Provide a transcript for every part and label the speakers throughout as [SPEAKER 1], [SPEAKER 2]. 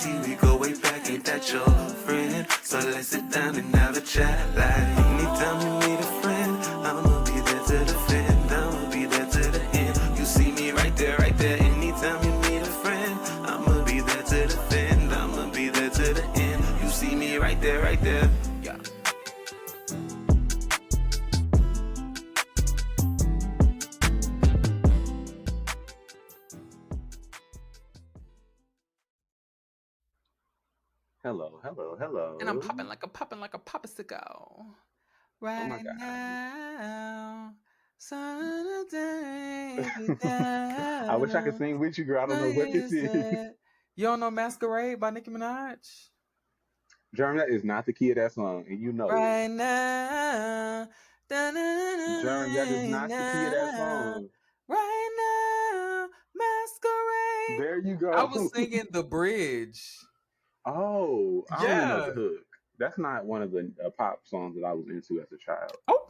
[SPEAKER 1] see we go way back, ain't that your friend? So let's sit down and have a chat. Like anytime you need a friend, I'ma be there to defend. I'ma be there to the end. You see me right there, right there. Anytime you need a friend, I'ma be there to defend. I'ma be there to the end. You see me right there, right there. Yeah.
[SPEAKER 2] Hello, hello, hello.
[SPEAKER 3] And I'm popping like a popsicle. Right
[SPEAKER 2] my God.
[SPEAKER 3] now. Saturday down.
[SPEAKER 2] I wish I could sing with you, girl. I don't know what this is.
[SPEAKER 3] You don't know Masquerade by Nicki Minaj?
[SPEAKER 2] Jerm, that is not the key of that song, and you know
[SPEAKER 3] Right
[SPEAKER 2] it.
[SPEAKER 3] now.
[SPEAKER 2] Jerm, that is not the key of that song.
[SPEAKER 3] Right now. Masquerade.
[SPEAKER 2] There you go.
[SPEAKER 3] I was singing the bridge.
[SPEAKER 2] Oh, I
[SPEAKER 3] Yeah.
[SPEAKER 2] only know the hook. That's not one of the pop songs that I was into as a child.
[SPEAKER 3] Oh.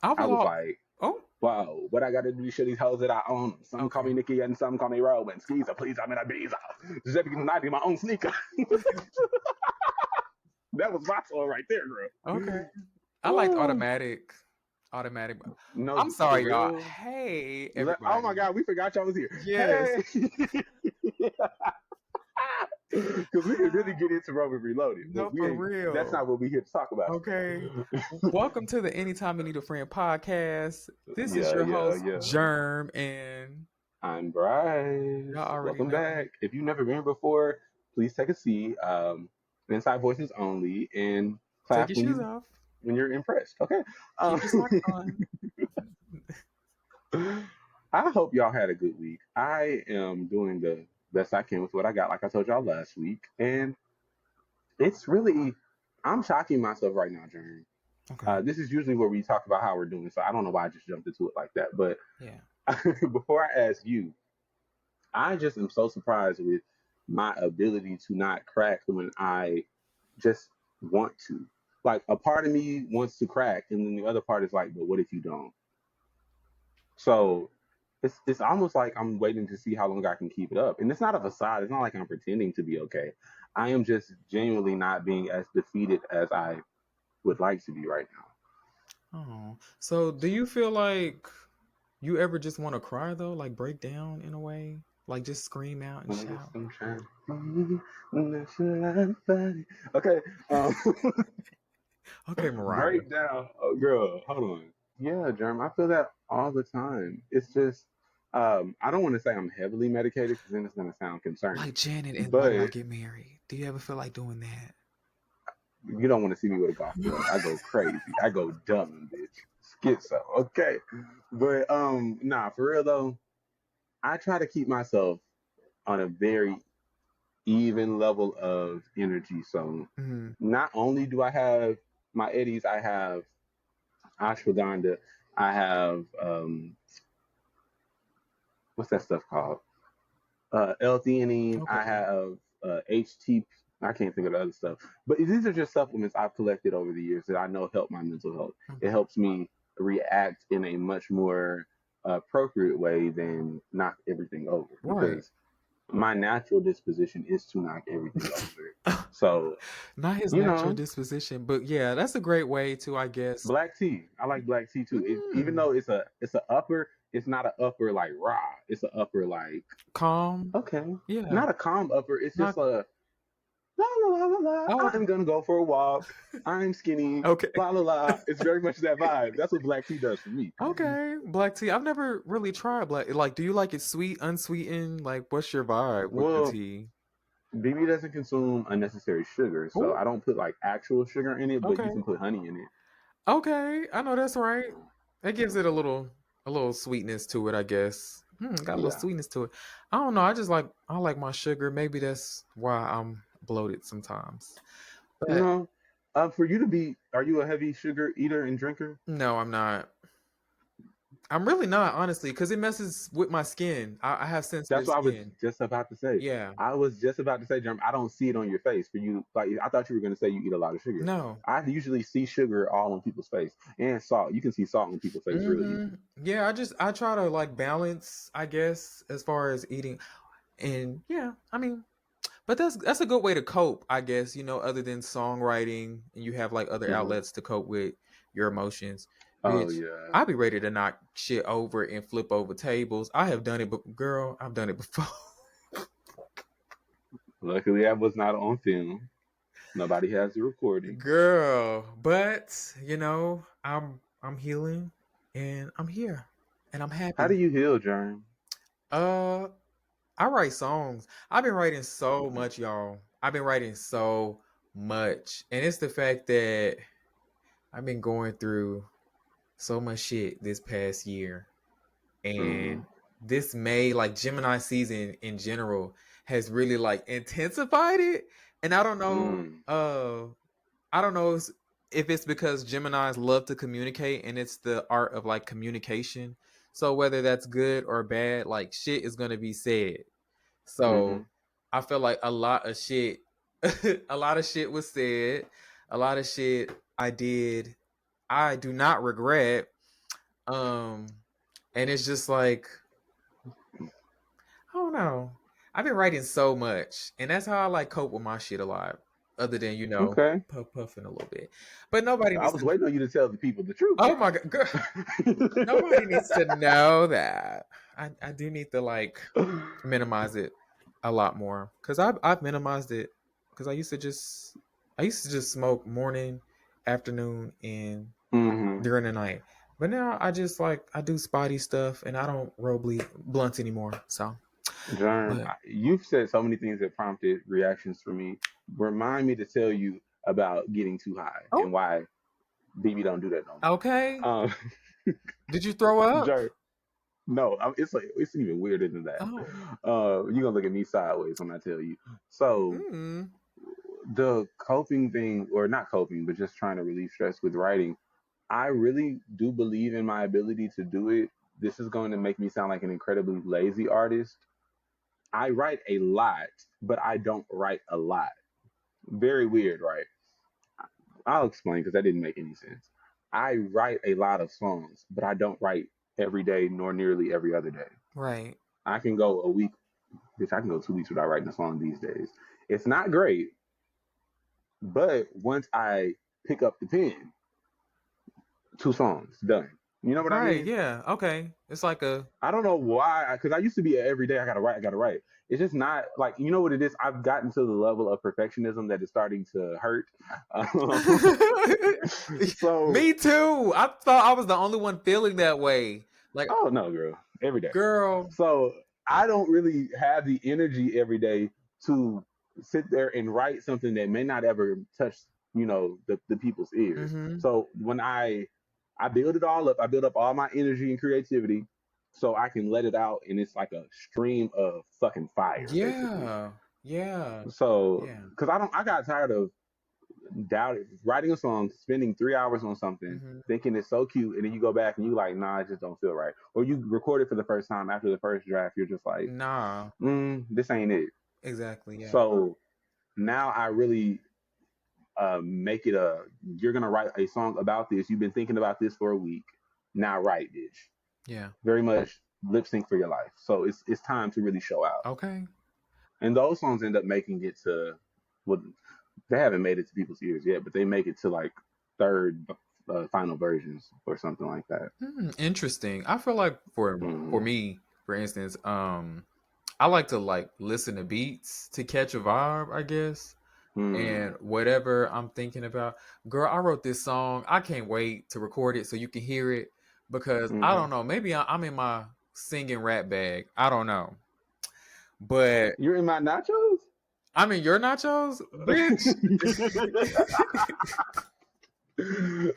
[SPEAKER 2] I was like,
[SPEAKER 3] oh,
[SPEAKER 2] wow, what I got to do to show these hoes that I own. Some call me Nikki and some call me Robin. Skeezer, please, I'm in a visa. Just because I'm not in my own sneaker. That was my song right there, girl.
[SPEAKER 3] Okay. I liked Automatic. No, I'm sorry, y'all. Hey, everybody.
[SPEAKER 2] Oh my God, we forgot y'all was here.
[SPEAKER 3] Yes.
[SPEAKER 2] Hey. Because we could really get into Robin Reloaded.
[SPEAKER 3] No, for real.
[SPEAKER 2] That's not what we're here to talk about.
[SPEAKER 3] Okay. Welcome to the Anytime You Need a Friend podcast. This is your host, Jerm, and
[SPEAKER 2] I'm Bryce. Welcome back. If you've never been here before, please take a seat. Inside voices only, and clap
[SPEAKER 3] take your shoes off
[SPEAKER 2] when you're impressed. Okay.
[SPEAKER 3] Keep your socks on.
[SPEAKER 2] I hope y'all had a good week. I am doing the best I can with what I got, like I told y'all last week, and it's really, I'm shocking myself right now, Jerm. Okay. This is usually where we talk about how we're doing, so I don't know why I just jumped into it like that. But yeah, before I ask you, I just am so surprised with my ability to not crack when I just want to. Like, a part of me wants to crack, and then the other part is like, but what if you don't? So it's almost like I'm waiting to see how long I can keep it up. And it's not a facade. It's not like I'm pretending to be okay. I am just genuinely not being as defeated as I would like to be right now.
[SPEAKER 3] Oh, so do you feel like you ever just want to cry, though? Like, break down in a way? Like, just scream out and shout?
[SPEAKER 2] Okay.
[SPEAKER 3] Okay, Mariah.
[SPEAKER 2] Break down. Oh, girl, hold on. Yeah, Jerm, I feel that all the time. It's just, I don't want to say I'm heavily medicated because then it's going to sound concerning.
[SPEAKER 3] Like Janet and When I Get Married. Do you ever feel like doing that?
[SPEAKER 2] You don't want to see me with a golf club. I go crazy. I go dumb, bitch. Schizo. Okay. But, nah, for real though, I try to keep myself on a very even level of energy. So not only do I have my eddies, I have ashwagandha, I have what's that stuff called? L-theanine. Okay. I have HT. I can't think of the other stuff, but these are just supplements I've collected over the years that I know help my mental health. It helps me react in a much more appropriate way than knock everything over. Because my natural disposition is to knock everything over. So
[SPEAKER 3] not his natural disposition, but yeah, that's a great way to, I guess.
[SPEAKER 2] Black tea. I like black tea too. Even though it's a upper, it's not an upper like raw. It's an upper like
[SPEAKER 3] calm.
[SPEAKER 2] Okay.
[SPEAKER 3] Yeah.
[SPEAKER 2] Not a calm upper. It's not, just a la la la la la. Oh. I'm gonna go for a walk. I'm skinny.
[SPEAKER 3] Okay.
[SPEAKER 2] La la la. It's very much that vibe. That's what black tea does for me.
[SPEAKER 3] Okay. Black tea. I've never really tried black. Like, do you like it sweet, unsweetened? Like, what's your vibe with the tea?
[SPEAKER 2] BB doesn't consume unnecessary sugar, so I don't put like actual sugar in it, but you can put honey in it.
[SPEAKER 3] Okay, I know that's right. It gives it a little sweetness to it, I guess. Got a little sweetness to it. I don't know. I like my sugar. Maybe that's why I'm bloated sometimes.
[SPEAKER 2] But, for you to be, are you a heavy sugar eater and drinker?
[SPEAKER 3] No, I'm not. I'm really not, honestly, because it messes with my skin. I have sensitive skin.
[SPEAKER 2] That's what I was just about to say.
[SPEAKER 3] Yeah.
[SPEAKER 2] I was just about to say, Jerm, I don't see it on your face. For you, like, I thought you were going to say you eat a lot of sugar.
[SPEAKER 3] No.
[SPEAKER 2] I usually see sugar all on people's face. And salt. You can see salt on people's face really easy.
[SPEAKER 3] Yeah, I try to, like, balance, I guess, as far as eating. And, yeah, I mean, But that's a good way to cope, I guess, other than songwriting, and you have like other
[SPEAKER 2] Mhm.
[SPEAKER 3] outlets to cope with your emotions.
[SPEAKER 2] Oh
[SPEAKER 3] Bitch,
[SPEAKER 2] yeah.
[SPEAKER 3] I'll be ready to knock shit over and flip over tables. I have done it, but girl, I've done it before.
[SPEAKER 2] Luckily, I was not on film. Nobody has the recording.
[SPEAKER 3] Girl, but I'm healing and I'm here and I'm
[SPEAKER 2] How do
[SPEAKER 3] happy.
[SPEAKER 2] you heal, Jerm?
[SPEAKER 3] Uh I write songs. I've been writing so
[SPEAKER 2] Okay.
[SPEAKER 3] much, y'all. I've been writing so much. And it's the fact that I've been going through so much shit this past year.
[SPEAKER 2] Mm-hmm.
[SPEAKER 3] And this May, like Gemini season in general, has really like intensified it. And
[SPEAKER 2] Mm.
[SPEAKER 3] I don't know if it's because Geminis love to communicate and it's the art of like communication. So whether that's good or bad, like shit is gonna be said.
[SPEAKER 2] Mm-hmm.
[SPEAKER 3] So I feel like a lot of shit a lot of shit was said. A lot of shit I did I do not regret. Um and it's just like I don't know. I've been writing so much, and that's how I like cope with my shit a lot. Other than
[SPEAKER 2] Okay.
[SPEAKER 3] puffing a little bit, but nobody
[SPEAKER 2] I
[SPEAKER 3] needs
[SPEAKER 2] was
[SPEAKER 3] to.
[SPEAKER 2] waiting on you to tell the people the truth
[SPEAKER 3] Oh my god, girl,
[SPEAKER 2] now.
[SPEAKER 3] nobody needs to know that. I do need to like minimize it a lot more because I've minimized it because I used to just smoke morning, afternoon, and
[SPEAKER 2] Mm-hmm.
[SPEAKER 3] during the night. But now I just like I do spotty stuff and I don't roll blunts anymore. So,
[SPEAKER 2] Jerm,
[SPEAKER 3] but
[SPEAKER 2] you've said so many things that prompted reactions for me. Remind me to tell you about getting too high
[SPEAKER 3] oh,
[SPEAKER 2] and why BB don't do that no
[SPEAKER 3] okay.
[SPEAKER 2] more.
[SPEAKER 3] Did you throw up?
[SPEAKER 2] Jerm, no, it's like it's even weirder than that.
[SPEAKER 3] Oh.
[SPEAKER 2] You're gonna look at me sideways when I tell you. So
[SPEAKER 3] Mm.
[SPEAKER 2] the coping thing, or not coping, but just trying to relieve stress with writing, I really do believe in my ability to do it. This is going to make me sound like an incredibly lazy artist. I write a lot, but I don't write a lot. Very weird, right? I'll explain because that didn't make any sense. I write a lot of songs, but I don't write every day nor nearly every other day.
[SPEAKER 3] Right.
[SPEAKER 2] I can go a week, which I can go 2 weeks without writing a song these days. It's not great, but once I pick up the pen, 2 songs done. You know what I
[SPEAKER 3] Right.
[SPEAKER 2] mean?
[SPEAKER 3] Yeah. Okay. It's like a
[SPEAKER 2] I don't know why, because I used to be every day I gotta write, I gotta write. It's just not like you know what it is. I've gotten to the level of perfectionism that is starting to hurt. Um, so,
[SPEAKER 3] Me too. I thought I was the only one feeling that way. Like,
[SPEAKER 2] oh no, girl, every day.
[SPEAKER 3] girl.
[SPEAKER 2] So I don't really have the energy every day to sit there and write something that may not ever touch, the people's ears.
[SPEAKER 3] Mm-hmm.
[SPEAKER 2] So when I build it all up, I build up all my energy and creativity so I can let it out and it's like a stream of fucking fire, basically.
[SPEAKER 3] Yeah. Yeah.
[SPEAKER 2] So
[SPEAKER 3] Yeah.
[SPEAKER 2] because I got tired of doubting writing a song, spending 3 hours on something,
[SPEAKER 3] Mm-hmm.
[SPEAKER 2] thinking it's so cute, and then you go back and you like, nah, it just don't feel right. Or you record it for the first time after the first draft, you're just like,
[SPEAKER 3] Nah.
[SPEAKER 2] this ain't it.
[SPEAKER 3] Exactly. Yeah.
[SPEAKER 2] So now I really make it you're gonna write a song about this. You've been thinking about this for a week. Now write, bitch.
[SPEAKER 3] Yeah.
[SPEAKER 2] Very much lip sync for your life. So it's time to really show out.
[SPEAKER 3] Okay.
[SPEAKER 2] And those songs end up making it to well, they haven't made it to people's ears yet, but they make it to like third final versions or something like that.
[SPEAKER 3] Interesting. I feel like for
[SPEAKER 2] Mm-hmm.
[SPEAKER 3] me, for instance, I like to like listen to beats to catch a vibe, I guess.
[SPEAKER 2] Mm-hmm.
[SPEAKER 3] And whatever I'm thinking about, girl, I wrote this song. I can't wait to record it so you can hear it because I
[SPEAKER 2] Mm-hmm.
[SPEAKER 3] don't know. Maybe I'm in my singing rap bag. I don't know, but
[SPEAKER 2] You're in my nachos?
[SPEAKER 3] I'm in your nachos, bitch.
[SPEAKER 2] Girl,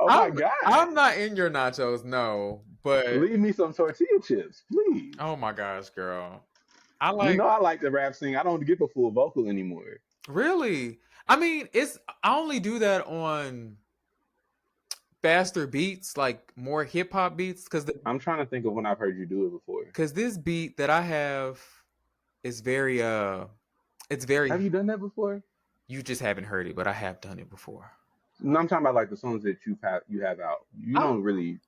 [SPEAKER 2] oh my God.
[SPEAKER 3] I'm not in your nachos, no. But
[SPEAKER 2] Leave me some tortilla chips, please.
[SPEAKER 3] oh my gosh, girl, I
[SPEAKER 2] You
[SPEAKER 3] like
[SPEAKER 2] know I like the rap sing. I don't get the full vocal anymore.
[SPEAKER 3] really. I mean, I only do that on faster beats, like more hip hop beats,
[SPEAKER 2] I'm trying to think of when I've heard you do it before.
[SPEAKER 3] because this beat that I have is very it's very
[SPEAKER 2] Have you done that before?
[SPEAKER 3] you just haven't heard it, but I have done it before.
[SPEAKER 2] No, I'm talking about like the songs that you have out. You
[SPEAKER 3] Oh,
[SPEAKER 2] don't really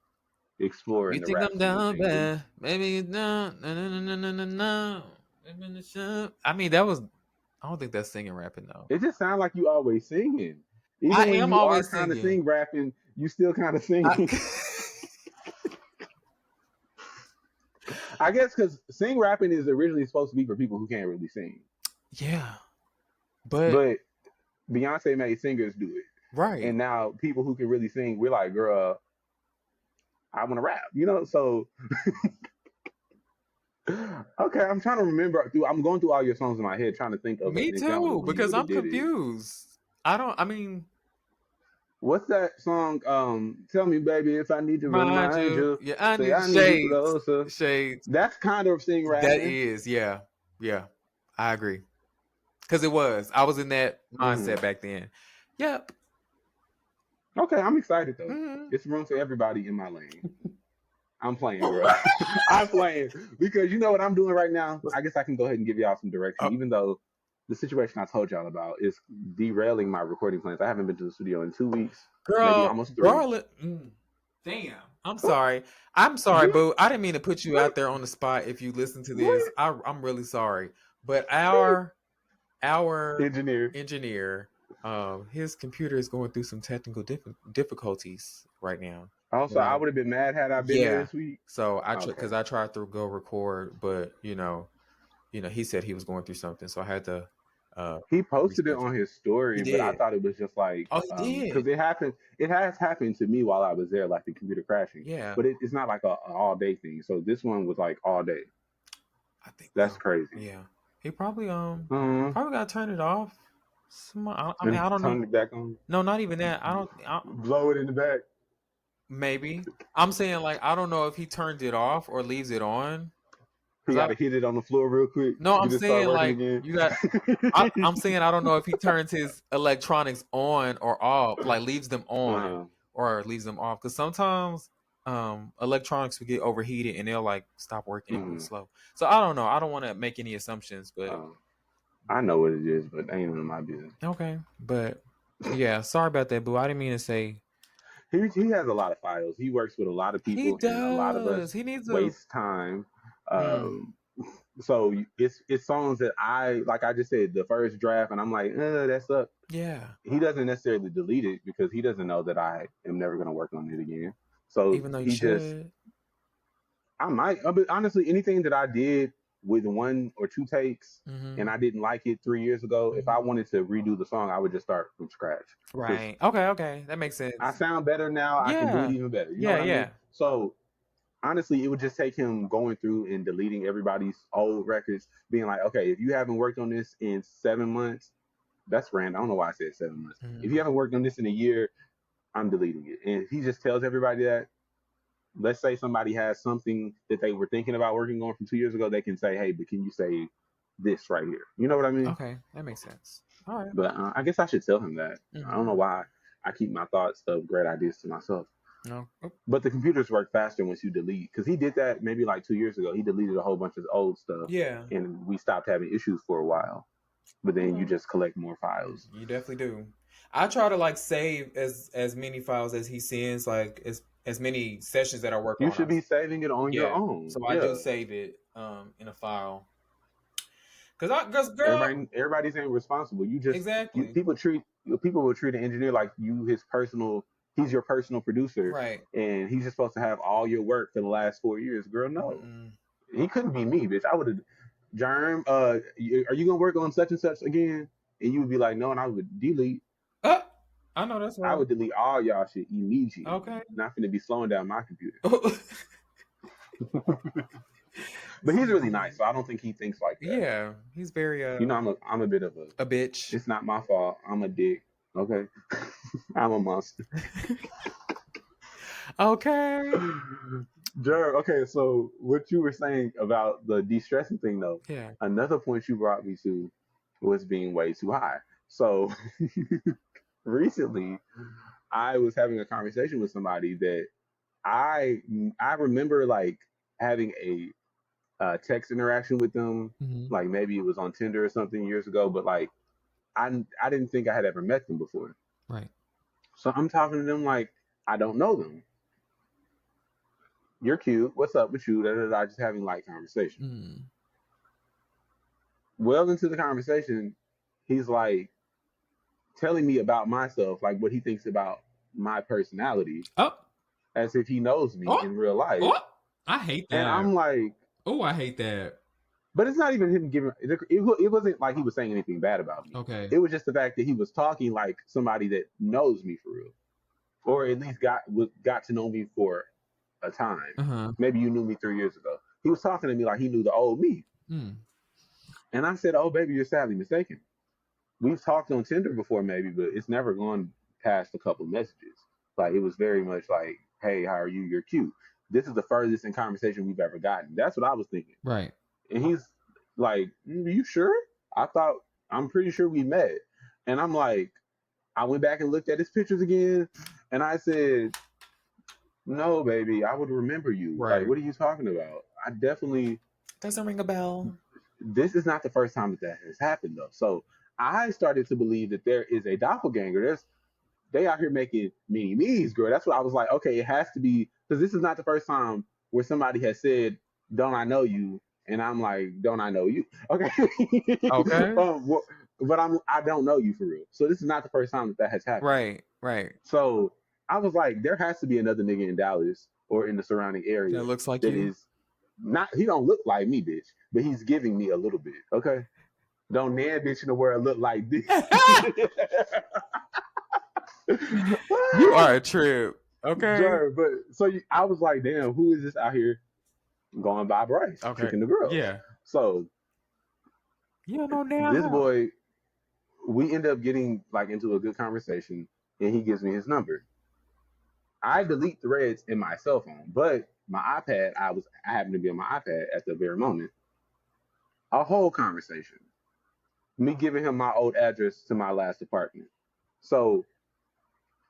[SPEAKER 2] explore
[SPEAKER 3] you
[SPEAKER 2] in the
[SPEAKER 3] think
[SPEAKER 2] rap
[SPEAKER 3] I'm
[SPEAKER 2] singing
[SPEAKER 3] down
[SPEAKER 2] thing, do you?
[SPEAKER 3] bad? Maybe it's not. No, no, no, no, no, no, no. I mean, that was I don't think that's singing rapping though.
[SPEAKER 2] It just sounds like you always singing. Even
[SPEAKER 3] I
[SPEAKER 2] when
[SPEAKER 3] am
[SPEAKER 2] you are
[SPEAKER 3] always
[SPEAKER 2] kind of
[SPEAKER 3] singing.
[SPEAKER 2] sing rapping, you still kind of singing. I guess because sing rapping is originally supposed to be for people who can't really sing.
[SPEAKER 3] Yeah, but
[SPEAKER 2] But Beyonce made singers do it.
[SPEAKER 3] right.
[SPEAKER 2] And now people who can really sing, we're like, girl, I want to rap, you know? So, okay, I'm trying to remember. I'm going through all your songs in my head, trying to think of an
[SPEAKER 3] Me
[SPEAKER 2] example
[SPEAKER 3] too,
[SPEAKER 2] of when you
[SPEAKER 3] because
[SPEAKER 2] really
[SPEAKER 3] I'm
[SPEAKER 2] did it.
[SPEAKER 3] confused. I mean,
[SPEAKER 2] What's that song? Tell me, baby, if I need to
[SPEAKER 3] mind
[SPEAKER 2] remind
[SPEAKER 3] you,
[SPEAKER 2] you.
[SPEAKER 3] yeah, I
[SPEAKER 2] Say
[SPEAKER 3] need
[SPEAKER 2] I need you
[SPEAKER 3] shades.
[SPEAKER 2] closer.
[SPEAKER 3] Shades.
[SPEAKER 2] That's kind of sing
[SPEAKER 3] That
[SPEAKER 2] rapping.
[SPEAKER 3] is, yeah. Yeah. I agree. Because it was. I was in that mindset back then. Yep.
[SPEAKER 2] Okay, I'm excited though.
[SPEAKER 3] Mm-hmm.
[SPEAKER 2] It's room for everybody in my lane. I'm playing, girl. I'm playing because you know what I'm doing right now. I guess I can go ahead and give y'all some direction, even though the situation I told y'all about is derailing my recording plans. I haven't been to the studio in 2 weeks, maybe
[SPEAKER 3] Girl,
[SPEAKER 2] almost 3.
[SPEAKER 3] Garland. Damn. I'm sorry. I'm sorry, boo. I didn't mean to put you out there on the spot if you listen to this. I'm really sorry. But our engineer, his computer is going through some technical difficulties right now.
[SPEAKER 2] Also, I would have been mad had I been there
[SPEAKER 3] Yeah.
[SPEAKER 2] this week.
[SPEAKER 3] So because I tried to go record, but he said he was going through something, so I had to.
[SPEAKER 2] He posted it
[SPEAKER 3] reschedule.
[SPEAKER 2] on his story,
[SPEAKER 3] He
[SPEAKER 2] but I
[SPEAKER 3] did.
[SPEAKER 2] thought it was just like,
[SPEAKER 3] Oh, he did.
[SPEAKER 2] because it happened. It has happened to me while I was there, like the computer crashing.
[SPEAKER 3] Yeah.
[SPEAKER 2] But it's not like a all day thing. So this one was like all day.
[SPEAKER 3] I think
[SPEAKER 2] that's crazy.
[SPEAKER 3] Yeah. He probably probably got to turn it off. I mean, I don't know.
[SPEAKER 2] Turn it back on.
[SPEAKER 3] No, not even that.
[SPEAKER 2] Blow it in the back.
[SPEAKER 3] Maybe. I'm saying like I don't know if he turned it off or leaves it on.
[SPEAKER 2] He got to hit it on the floor real quick.
[SPEAKER 3] No, I'm saying like you got. I'm saying I don't know if he turns his electronics on or off, like leaves them on or leaves them off, because sometimes electronics will get overheated and they'll like stop working slow. So I don't know. I don't want to make any assumptions, but
[SPEAKER 2] I know what it is, but ain't none of my business.
[SPEAKER 3] Okay, but yeah, sorry about that, boo. I didn't mean to say.
[SPEAKER 2] He has a lot of files. He works with a lot of people.
[SPEAKER 3] He does.
[SPEAKER 2] And a lot of us waste time. So it's songs that I just said, the first draft, and I'm like, that sucks.
[SPEAKER 3] Yeah.
[SPEAKER 2] He doesn't necessarily delete it because he doesn't know that I am never going to work on it again. So
[SPEAKER 3] even though you should.
[SPEAKER 2] I might, but honestly, anything that I did with 1 or 2 takes and I didn't like it 3 years ago, if I wanted to redo the song, I would just start from scratch.
[SPEAKER 3] Right. Okay. That makes sense.
[SPEAKER 2] I sound better now. Yeah. I can do it even better. You know what I mean? So honestly, it would just take him going through and deleting everybody's old records, being like, okay, if you haven't worked on this in 7 months, that's random. I don't know why I said 7 months. If you haven't worked on this in a year, I'm deleting it. And he just tells everybody that. Let's say somebody has something that they were thinking about working on from 2 years ago, they can say, hey, but can you say this right here? You know what I mean?
[SPEAKER 3] Okay, that makes sense. All right.
[SPEAKER 2] But I guess I should tell him that. I don't know why I keep my thoughts of great ideas to myself.
[SPEAKER 3] No.
[SPEAKER 2] But the computers work faster once you delete. Because he did that maybe like 2 years ago. He deleted a whole bunch of old stuff.
[SPEAKER 3] Yeah. And
[SPEAKER 2] we stopped having issues for a while. But then you just collect more files.
[SPEAKER 3] You definitely do. I try to like save as many files as he sends, like as many sessions that I work on.
[SPEAKER 2] You should be saving it on your own.
[SPEAKER 3] So I do save it in a file. Cause girl,
[SPEAKER 2] everybody's ain't responsible. You just
[SPEAKER 3] exactly.
[SPEAKER 2] People will treat an engineer like he's your personal producer,
[SPEAKER 3] right?
[SPEAKER 2] And he's just supposed to have all your work for the last 4 years. Girl, no, he couldn't be me, bitch. I would have, Jerm. Are you gonna work on such and such again? And you would be like, no, and I would delete.
[SPEAKER 3] I know that's right.
[SPEAKER 2] I would delete all y'all shit immediately.
[SPEAKER 3] Okay.
[SPEAKER 2] Not gonna be slowing down my computer. But he's really nice, so I don't think he thinks like that.
[SPEAKER 3] Yeah, he's very.
[SPEAKER 2] I'm a bit of
[SPEAKER 3] a bitch.
[SPEAKER 2] It's not my fault. I'm a dick. Okay, I'm a monster.
[SPEAKER 3] Okay.
[SPEAKER 2] Jerm, okay, so what you were saying about the de-stressing thing, though.
[SPEAKER 3] Yeah.
[SPEAKER 2] Another point you brought me to was being way too high. So recently, I was having a conversation with somebody that I remember like having a text interaction with them, like maybe it was on Tinder or something years ago, but like I didn't think I had ever met them before.
[SPEAKER 3] Right.
[SPEAKER 2] So I'm talking to them like I don't know them. You're cute. What's up with you? Just having light conversation. Well into the conversation, he's like telling me about myself, like what he thinks about my personality, as if he knows me in real life.
[SPEAKER 3] I hate that.
[SPEAKER 2] And I'm like,
[SPEAKER 3] I hate that.
[SPEAKER 2] But it's not even him giving. It wasn't like he was saying anything bad about me.
[SPEAKER 3] Okay.
[SPEAKER 2] It was just the fact that he was talking like somebody that knows me for real, or at least got to know me for a time. Maybe you knew me 3 years ago. He was talking to me like he knew the old me. And I said, "Oh, baby, you're sadly mistaken. We've talked on Tinder before, maybe, but it's never gone past a couple messages. Like it was very much like, hey, how are you? You're cute. This is the furthest in conversation we've ever gotten." That's what I was thinking.
[SPEAKER 3] Right.
[SPEAKER 2] And he's like, "Are you sure? I'm pretty sure we met." And I'm like, I went back and looked at his pictures again, and I said, "No, baby, I would remember you.
[SPEAKER 3] Right.
[SPEAKER 2] Like, what are you talking about? I definitely
[SPEAKER 3] doesn't ring a bell."
[SPEAKER 2] This is not the first time that has happened, though. So I started to believe that there is a doppelganger. They out here making mini me's, girl. That's what I was like. Okay, it has to be, because this is not the first time where somebody has said, "Don't I know you?" And I'm like, "Don't I know you?" Okay.
[SPEAKER 3] Okay.
[SPEAKER 2] But I don't know you for real. So this is not the first time that has happened.
[SPEAKER 3] Right.
[SPEAKER 2] So I was like, there has to be another nigga in Dallas or in the surrounding area
[SPEAKER 3] that looks like
[SPEAKER 2] that
[SPEAKER 3] you.
[SPEAKER 2] Is not. He don't look like me, bitch, but he's giving me a little bit. Okay. Don't nan bitch in the world look like this.
[SPEAKER 3] You are a trip. Okay.
[SPEAKER 2] Sure, but so I was like, damn, who is this out here going by Bryce, tricking the girls?
[SPEAKER 3] Yeah.
[SPEAKER 2] So
[SPEAKER 3] you don't know now.
[SPEAKER 2] This boy, we end up getting like into a good conversation, and he gives me his number. I delete threads in my cell phone, but my iPad, I happened to be on my iPad at the very moment. A whole conversation. Me giving him my old address to my last apartment. So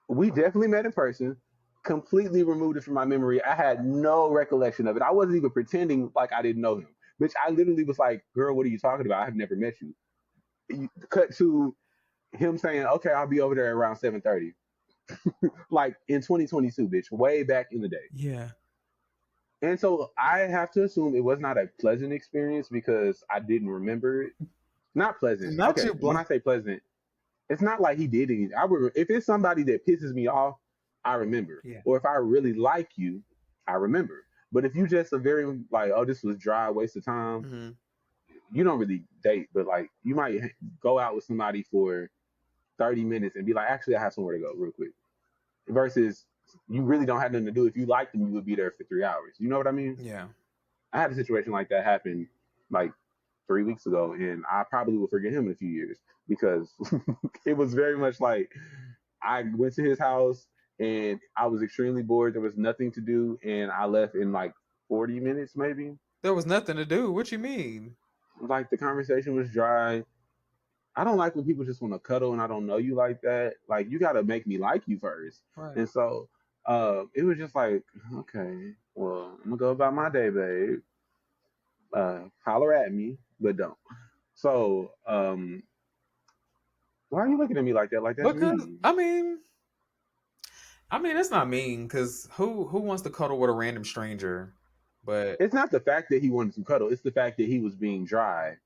[SPEAKER 2] we definitely met in person, completely removed it from my memory. I had no recollection of it. I wasn't even pretending like I didn't know him. Bitch, I literally was like, "Girl, what are you talking about? I have never met you." Cut to him saying, "Okay, I'll be over there around 7:30." Like in 2022, bitch, way back in the day.
[SPEAKER 3] Yeah.
[SPEAKER 2] And so I have to assume it was not a pleasant experience because I didn't remember it. Not pleasant.
[SPEAKER 3] Not
[SPEAKER 2] okay, when I say pleasant, it's not like he did anything. If it's somebody that pisses me off, I remember.
[SPEAKER 3] Yeah.
[SPEAKER 2] Or if I really like you, I remember. But if you just a very like, "Oh, this was dry, waste of time," you don't really date. But like, you might go out with somebody for 30 minutes and be like, "Actually, I have somewhere to go real quick." Versus you really don't have nothing to do. If you liked them, you would be there for 3 hours. You know what I mean?
[SPEAKER 3] Yeah.
[SPEAKER 2] I had a situation like that happen like 3 weeks ago, and I probably will forget him in a few years because it was very much like I went to his house and I was extremely bored. There was nothing to do, and I left in like 40 minutes, maybe.
[SPEAKER 3] There was nothing to do. What you mean?
[SPEAKER 2] Like the conversation was dry. I don't like when people just want to cuddle and I don't know you like that. Like you got to make me like you first.
[SPEAKER 3] Right.
[SPEAKER 2] And so it was just like, okay, well, I'm gonna go about my day, babe. Holler at me, but don't. So why are you looking at me like that? Like that's
[SPEAKER 3] because
[SPEAKER 2] mean.
[SPEAKER 3] I mean, it's not mean because who wants to cuddle with a random stranger? But
[SPEAKER 2] it's not the fact that he wanted to cuddle; it's the fact that he was being dry.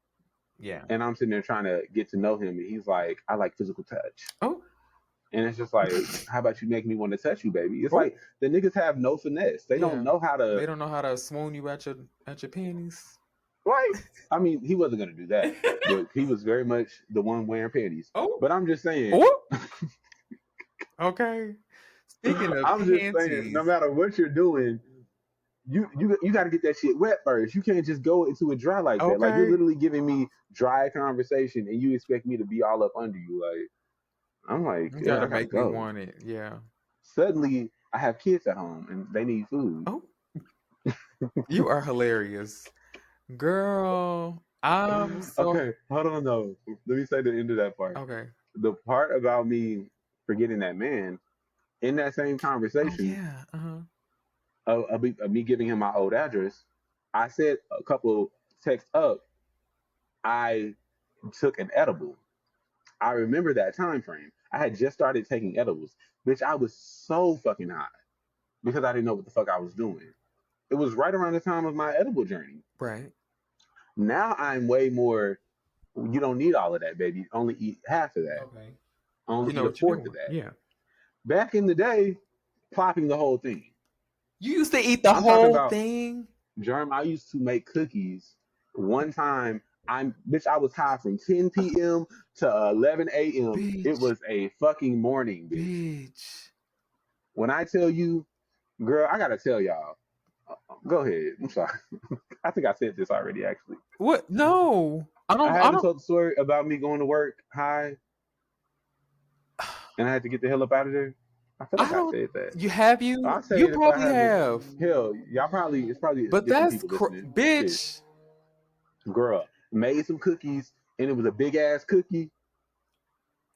[SPEAKER 3] Yeah.
[SPEAKER 2] And I'm sitting there trying to get to know him, and he's like, "I like physical touch."
[SPEAKER 3] Oh.
[SPEAKER 2] And it's just like, how about you make me want to touch you, baby? It's like the niggas have no finesse. They don't know how to.
[SPEAKER 3] They don't know how to swoon you at your panties.
[SPEAKER 2] Right. I mean, he wasn't gonna do that, but he was very much the one wearing panties.
[SPEAKER 3] Oh.
[SPEAKER 2] But I'm just saying.
[SPEAKER 3] Okay. Speaking of
[SPEAKER 2] I'm
[SPEAKER 3] panties,
[SPEAKER 2] just saying, no matter what you're doing, you got to get that shit wet first. You can't just go into it dry like that. Like you're literally giving me dry conversation, and you expect me to be all up under you. Like I'm like,
[SPEAKER 3] you gotta make me want it. Yeah.
[SPEAKER 2] Suddenly, I have kids at home, and they need food.
[SPEAKER 3] Oh. You are hilarious, girl. I'm so...
[SPEAKER 2] Okay, hold on though. Let me say the end of that part.
[SPEAKER 3] Okay.
[SPEAKER 2] The part about me forgetting that man in that same conversation. Of me giving him my old address, I said a couple texts up, I took an edible. I remember that time frame. I had just started taking edibles. Bitch, I was so fucking high because I didn't know what the fuck I was doing. It was right around the time of my edible journey.
[SPEAKER 3] Right.
[SPEAKER 2] Now I'm way more You don't need all of that, baby. Only eat half of that.
[SPEAKER 3] Okay.
[SPEAKER 2] Only
[SPEAKER 3] You know
[SPEAKER 2] eat a
[SPEAKER 3] what you're
[SPEAKER 2] fourth of
[SPEAKER 3] doing.
[SPEAKER 2] that.
[SPEAKER 3] Yeah.
[SPEAKER 2] Back in the day, plopping the whole thing.
[SPEAKER 3] You used to eat the
[SPEAKER 2] I'm talking
[SPEAKER 3] whole
[SPEAKER 2] about
[SPEAKER 3] thing?
[SPEAKER 2] Jerm. I used to make cookies. One time, I was high from 10 p.m. to 11 a.m. It
[SPEAKER 3] Bitch.
[SPEAKER 2] was a fucking morning,
[SPEAKER 3] Bitch.
[SPEAKER 2] When I tell you, girl, I gotta tell y'all. Go ahead. I'm sorry. I think I said this already, actually.
[SPEAKER 3] What? No. I
[SPEAKER 2] I
[SPEAKER 3] don't.
[SPEAKER 2] haven't told the story about me going to work high and I had to get the hell up out of there. I feel like
[SPEAKER 3] I
[SPEAKER 2] I
[SPEAKER 3] don't.
[SPEAKER 2] said that.
[SPEAKER 3] You have
[SPEAKER 2] I'll
[SPEAKER 3] you?
[SPEAKER 2] say
[SPEAKER 3] You
[SPEAKER 2] it if I
[SPEAKER 3] probably
[SPEAKER 2] haven't.
[SPEAKER 3] have.
[SPEAKER 2] Hell, it's probably
[SPEAKER 3] But
[SPEAKER 2] different
[SPEAKER 3] that's
[SPEAKER 2] people listening. Shit.
[SPEAKER 3] bitch.
[SPEAKER 2] Girl, made some cookies and it was a big ass cookie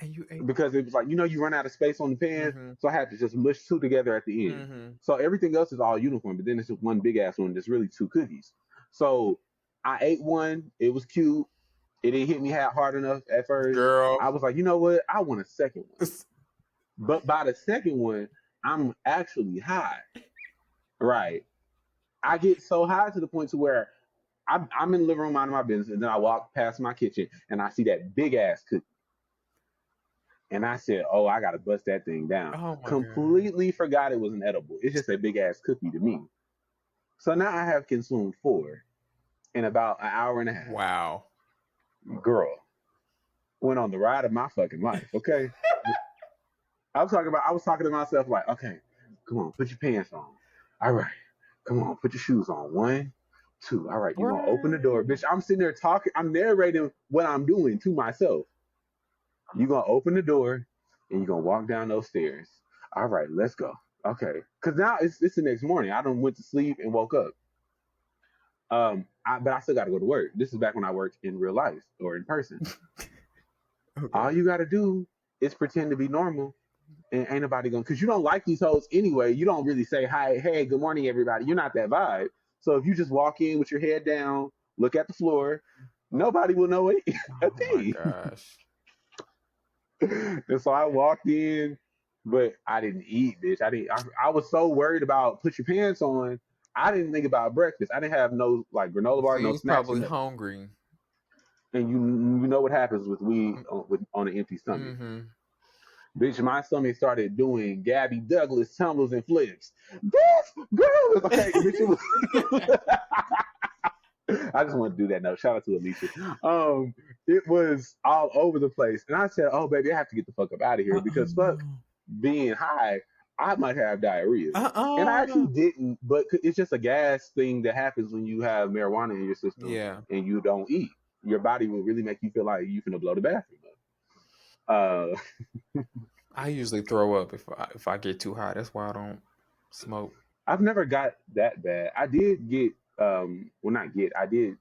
[SPEAKER 3] And you ate.
[SPEAKER 2] because it was like, you run out of space on the pan.
[SPEAKER 3] Mhm.
[SPEAKER 2] So I had to just mush two together at the end.
[SPEAKER 3] Mhm.
[SPEAKER 2] So everything else is all uniform, but then it's just one big ass one. There's really two cookies. So I ate one. It was cute. It didn't hit me hard enough at first.
[SPEAKER 3] Girl.
[SPEAKER 2] I was like, you know what? I want a second one. But by the second one, I'm actually high. Right. I get so high to the point to where I'm in the living room minding my business, and then I walk past my kitchen and I see that big ass cookie. And I said, oh, I gotta bust that thing down.
[SPEAKER 3] Oh my
[SPEAKER 2] Completely forgot it was an edible. It's just a big ass cookie to me. So now I have consumed 4 in about an hour and a half.
[SPEAKER 3] Wow.
[SPEAKER 2] Girl. Went on the ride of my fucking life, okay? I was talking to myself like, okay, come on, put your pants on. All right, come on, put your shoes on. 1, 2. All right, you're gonna open the door, bitch. I'm sitting there talking. I'm narrating what I'm doing to myself. You're gonna open the door and you're gonna walk down those stairs. All right, let's go. Okay, because now it's the next morning. I done went to sleep and woke up. But I still got to go to work. This is back when I worked in real life or in person. Okay. All you got to do is pretend to be normal. And ain't nobody gonna, because you don't like these hoes anyway. You don't really say hi, hey, good morning, everybody. You're not that vibe. So if you just walk in with your head down, look at the floor, nobody will know a thing.
[SPEAKER 3] Oh my gosh.
[SPEAKER 2] And so I walked in, but I didn't eat, bitch. I was so worried about put your pants on. I didn't think about breakfast. I didn't have no like granola bar,
[SPEAKER 3] So
[SPEAKER 2] no
[SPEAKER 3] was
[SPEAKER 2] snacks.
[SPEAKER 3] Probably hungry.
[SPEAKER 2] And you know what happens with weed on an empty stomach. Mm-hmm. Bitch, my stomach started doing Gabby Douglas tumbles and flips. This girl is okay. Bitch, it was I just want to do that now. Shout out to Alicia. It was all over the place. And I said, oh, baby, I have to get the fuck up out of here because fuck being high, I might have diarrhea. And I actually didn't, but it's just a gas thing that happens when you have marijuana in your system and you don't eat. Your body will really make you feel like you finna blow the bathroom up.
[SPEAKER 3] I usually throw up if I get too high. That's why I don't smoke.
[SPEAKER 2] I've never got that bad. I did get I did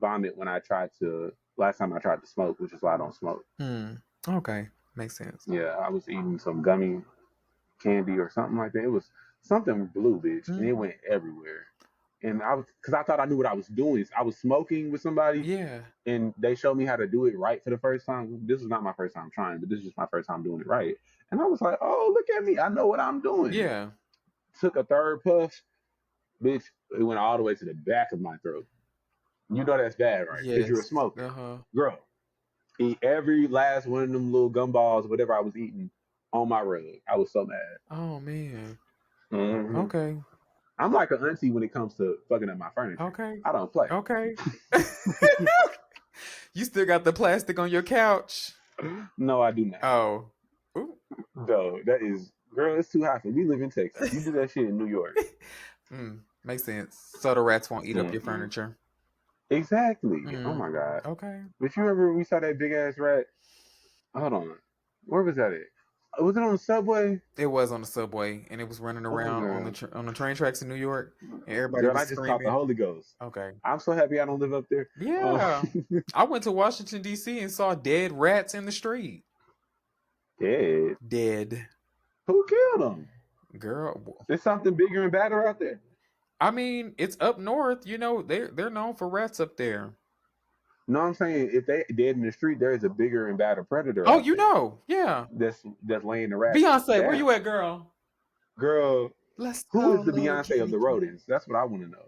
[SPEAKER 2] vomit when last time I tried to smoke, which is why I don't smoke.
[SPEAKER 3] Okay. Makes sense.
[SPEAKER 2] Yeah, I was eating some gummy candy or something like that. It was something blue, bitch, and it went everywhere. And because I thought I knew what I was doing. I was smoking with somebody.
[SPEAKER 3] Yeah.
[SPEAKER 2] And they showed me how to do it right for the first time. This is not my first time trying, but this is just my first time doing it right. And I was like, oh, look at me. I know what I'm doing.
[SPEAKER 3] Yeah.
[SPEAKER 2] Took a third puff. Bitch, it went all the way to the back of my throat. You know that's bad, right? Because you're a smoker.
[SPEAKER 3] Uh-huh.
[SPEAKER 2] Girl, eat every last one of them little gumballs, whatever I was eating, on my rug. I was so mad.
[SPEAKER 3] Oh, man.
[SPEAKER 2] Mm-hmm.
[SPEAKER 3] Okay.
[SPEAKER 2] I'm like an auntie when it comes to fucking up my furniture.
[SPEAKER 3] Okay.
[SPEAKER 2] I don't play.
[SPEAKER 3] Okay. You still got the plastic on your couch?
[SPEAKER 2] No, I do not.
[SPEAKER 3] Oh. Ooh.
[SPEAKER 2] No, that is, girl, it's too hot for me. We live in Texas. You do that shit in New York.
[SPEAKER 3] Makes sense. So the rats won't eat up your furniture.
[SPEAKER 2] Exactly. Oh my God.
[SPEAKER 3] Okay.
[SPEAKER 2] But you remember we saw that big ass rat? Hold on. Where was that at? Was it on the subway?
[SPEAKER 3] It was on the subway, and it was running around on the train tracks in New York, and everybody was
[SPEAKER 2] I just
[SPEAKER 3] screaming.
[SPEAKER 2] caught the Holy Ghost.
[SPEAKER 3] Okay.
[SPEAKER 2] I'm so happy I don't live up there.
[SPEAKER 3] Yeah. I went to Washington, D.C. and saw dead rats in the street. Dead.
[SPEAKER 2] Who killed them?
[SPEAKER 3] Girl.
[SPEAKER 2] There's something bigger and badder out there.
[SPEAKER 3] I mean, it's up north. You know, they're known for rats up there.
[SPEAKER 2] No, I'm saying if they dead in the street, there is a bigger and badder predator.
[SPEAKER 3] Oh, you know, yeah.
[SPEAKER 2] That's laying the rats.
[SPEAKER 3] Beyonce, where you at, girl?
[SPEAKER 2] Girl,
[SPEAKER 3] Let's
[SPEAKER 2] who
[SPEAKER 3] go,
[SPEAKER 2] is the Beyonce of the rodents? That's what I want to know.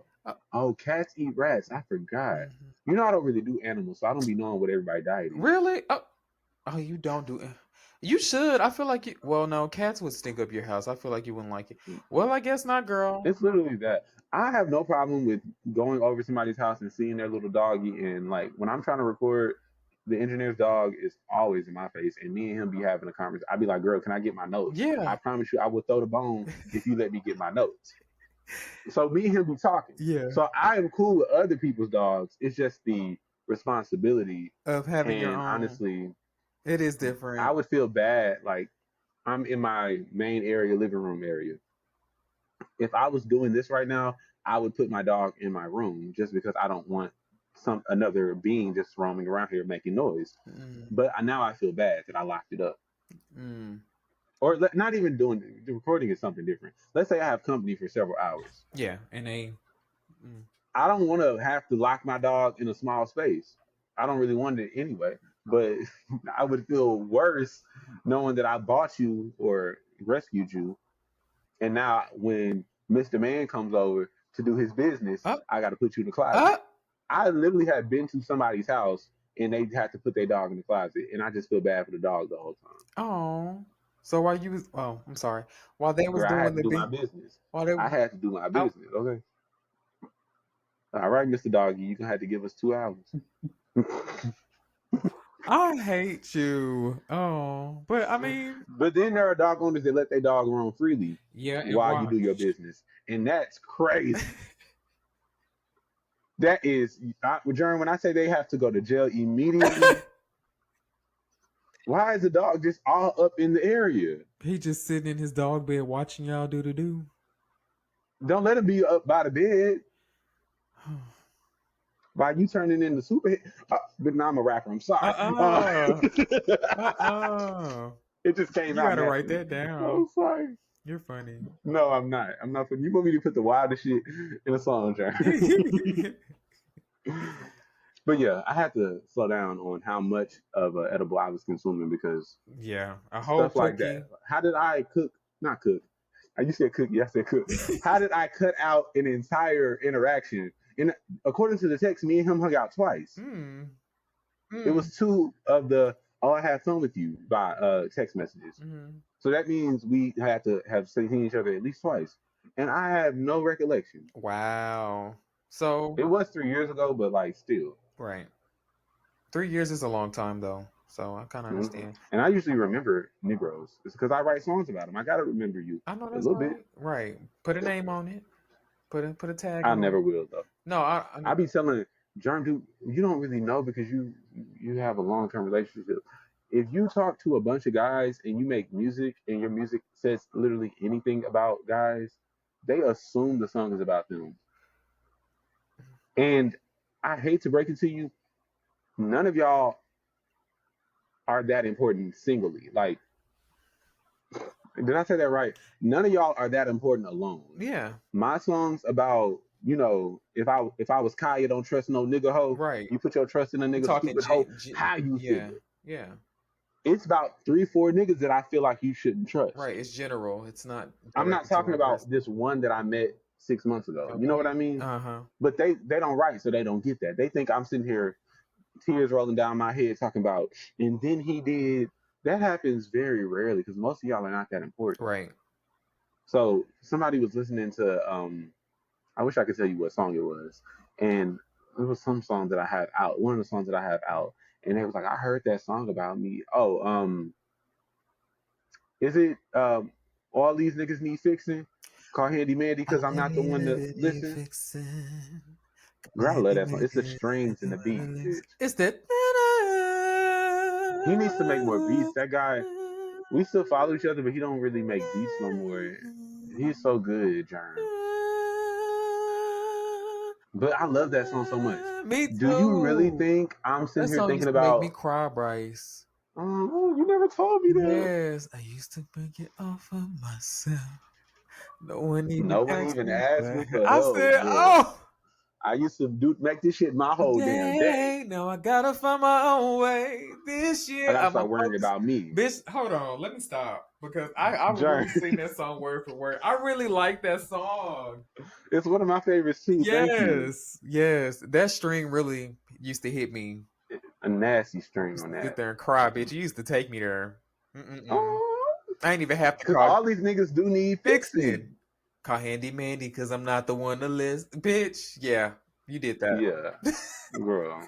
[SPEAKER 2] Oh, cats eat rats. I forgot.
[SPEAKER 3] Mm-hmm.
[SPEAKER 2] You know, I don't really do animals, so I don't be knowing what everybody's diet is.
[SPEAKER 3] Really? Oh, you don't do it. You should. I feel like you. Well, no, cats would stink up your house. I feel like you wouldn't like it. Well, I guess not, girl.
[SPEAKER 2] It's literally that. I have no problem with going over somebody's house and seeing their little doggy. And like when I'm trying to record, the engineer's dog is always in my face, and me and him be having a conversation. I'd be like, "Girl, can I get my notes?"
[SPEAKER 3] Yeah.
[SPEAKER 2] I promise you, I will throw the bone if you let me get my notes. So me and him be talking.
[SPEAKER 3] Yeah.
[SPEAKER 2] So I am cool with other people's dogs. It's just the responsibility
[SPEAKER 3] of having your own.
[SPEAKER 2] Honestly,
[SPEAKER 3] it is different.
[SPEAKER 2] I would feel bad. Like I'm in my main area, living room area. If I was doing this right now, I would put my dog in my room just because I don't want another being just roaming around here making noise. But now I feel bad that I locked it up. Or not even doing the recording is something different. Let's say I have company for several hours.
[SPEAKER 3] Yeah, and
[SPEAKER 2] I don't want to have to lock my dog in a small space. I don't really want it anyway. But I would feel worse knowing that I bought you or rescued you. And now when Mr. Man comes over to do his business, I got to put you in the closet. I literally have been to somebody's house and they had to put their dog in the closet. And I just feel bad for the dog the whole time.
[SPEAKER 3] Oh. So while you was, I'm sorry. While they was
[SPEAKER 2] I
[SPEAKER 3] doing
[SPEAKER 2] had to do my business. I had to do my business. Okay. All right, Mr. Doggy, you're going to have to give us 2 hours.
[SPEAKER 3] I hate you. Oh, but I mean.
[SPEAKER 2] But then there are dog owners that let their dog roam freely while you do your business. And that's crazy. That is, Jerm, when I say they have to go to jail immediately, why is the dog just all up in the area?
[SPEAKER 3] He just sitting in his dog bed watching y'all do.
[SPEAKER 2] Don't let him be up by the bed. Why you turning into super? But now I'm a rapper. I'm sorry. It just came out.
[SPEAKER 3] You gotta write that down.
[SPEAKER 2] I'm sorry.
[SPEAKER 3] You're funny.
[SPEAKER 2] No, I'm not. I'm not funny. You want me to put the wildest shit in a song, Jerm? But yeah, I had to slow down on how much of an edible I was consuming because
[SPEAKER 3] a whole
[SPEAKER 2] stuff like that. How did I cook? Not cook. You said cookie. I said cook. How did I cut out an entire interaction? And according to the text, me and him hung out twice. It was 2 of the I had fun with you by text messages. So that means we had to have seen each other at least twice. And I have no recollection.
[SPEAKER 3] Wow. So
[SPEAKER 2] it was 3 years ago, but like still.
[SPEAKER 3] Right. 3 years is a long time though. So I kind of understand.
[SPEAKER 2] And I usually remember Negroes. It's because I write songs about them. I got to remember you.
[SPEAKER 3] I know that's a little bit. Right. Put a name on it. Put a tag.
[SPEAKER 2] I never will though.
[SPEAKER 3] No,
[SPEAKER 2] I be telling Jerm, dude, you don't really know because you have a long-term relationship. If you talk to a bunch of guys and you make music and your music says literally anything about guys, they assume the song is about them. And I hate to break it to you, none of y'all are that important singly. Like, did I say that right? None of y'all are that important alone.
[SPEAKER 3] Yeah.
[SPEAKER 2] My songs about, if I was Kaya, don't trust no nigga hoe.
[SPEAKER 3] Right.
[SPEAKER 2] You put your trust in a nigga stupid hoe. How you feel?
[SPEAKER 3] Yeah.
[SPEAKER 2] It's about 3-4 niggas that I feel like you shouldn't trust.
[SPEAKER 3] Right. It's general. It's not.
[SPEAKER 2] I'm not talking about this one that I met 6 months ago. Okay. You know what I mean? But they don't write, so they don't get that. They think I'm sitting here, tears rolling down my head, talking about, and then he did. That happens very rarely because most of y'all are not that important.
[SPEAKER 3] Right.
[SPEAKER 2] So somebody was listening to, I wish I could tell you what song it was. And it was some song that I had out, one of the songs that I have out. And they was like, I heard that song about me. Is it All These Niggas Need Fixing? Call Handy Mandy because I'm not the one to listen. Girl, I love that song. It's the strings and the beat. Bitch.
[SPEAKER 3] It's that.
[SPEAKER 2] He needs to make more beats. That guy, we still follow each other, but he don't really make beats no more. He's so good, Jerm. But I love that song so much.
[SPEAKER 3] Me too.
[SPEAKER 2] Do you really think I'm sitting here thinking about?
[SPEAKER 3] Make me cry, Bryce.
[SPEAKER 2] Oh, you never told me that.
[SPEAKER 3] Yes, I used to break it off of myself. No one even asked me.
[SPEAKER 2] For
[SPEAKER 3] I
[SPEAKER 2] help,
[SPEAKER 3] said,
[SPEAKER 2] yeah. I used to make this shit my whole damn day.
[SPEAKER 3] Now I gotta find my own way this
[SPEAKER 2] I
[SPEAKER 3] year.
[SPEAKER 2] gotta
[SPEAKER 3] I'm a
[SPEAKER 2] start worrying
[SPEAKER 3] focus.
[SPEAKER 2] about me.
[SPEAKER 3] Bitch, hold on. Let me stop because I would
[SPEAKER 2] Jerm.
[SPEAKER 3] really sing that song word for word. I really like that song.
[SPEAKER 2] It's one of my favorites too. Thank you.
[SPEAKER 3] Yes. That string really used to hit me.
[SPEAKER 2] A nasty
[SPEAKER 3] I
[SPEAKER 2] string
[SPEAKER 3] used
[SPEAKER 2] on
[SPEAKER 3] to sit
[SPEAKER 2] that.
[SPEAKER 3] there and cry, bitch. You used to take me there. Mm-mm-mm.
[SPEAKER 2] Oh,
[SPEAKER 3] I ain't even have to
[SPEAKER 2] because
[SPEAKER 3] call
[SPEAKER 2] all these niggas do need fixing.
[SPEAKER 3] fixing. Call Handy Mandy because I'm not the one to list. Bitch, yeah, you did that.
[SPEAKER 2] Yeah, girl.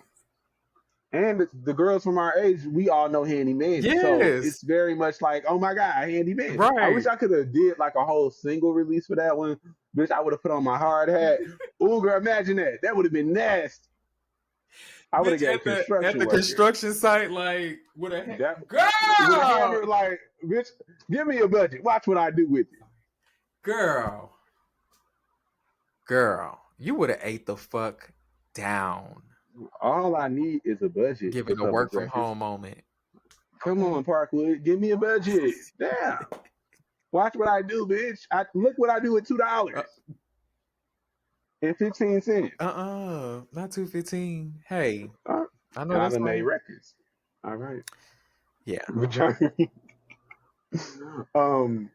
[SPEAKER 2] And the girls from our age, we all know Handy Mandy. So
[SPEAKER 3] Yes,
[SPEAKER 2] it's very much like, oh my God, Handy Mandy. I wish
[SPEAKER 3] right.
[SPEAKER 2] I could have did like a whole single release for that one. Bitch, I would have put on my hard hat. Ooh, girl, imagine that. That would have been nasty. I would have
[SPEAKER 3] Bitch
[SPEAKER 2] got
[SPEAKER 3] at the
[SPEAKER 2] construction worker.
[SPEAKER 3] construction site, like with a
[SPEAKER 2] That with a
[SPEAKER 3] girl,
[SPEAKER 2] hammer, like, bitch, give me a budget. Watch what I do with it.
[SPEAKER 3] girl, you would have ate the fuck down.
[SPEAKER 2] All I need is a budget for
[SPEAKER 3] Giving a
[SPEAKER 2] couples
[SPEAKER 3] work from
[SPEAKER 2] records.
[SPEAKER 3] home moment.
[SPEAKER 2] Come on, Parkwood, give me a budget. Damn. Watch what I do, bitch. Look what I do with $2
[SPEAKER 3] Uh,
[SPEAKER 2] and 15 cents.
[SPEAKER 3] not 215. Hey, I know
[SPEAKER 2] And I
[SPEAKER 3] that's
[SPEAKER 2] done made
[SPEAKER 3] right.
[SPEAKER 2] records. All right.
[SPEAKER 3] Yeah.
[SPEAKER 2] um.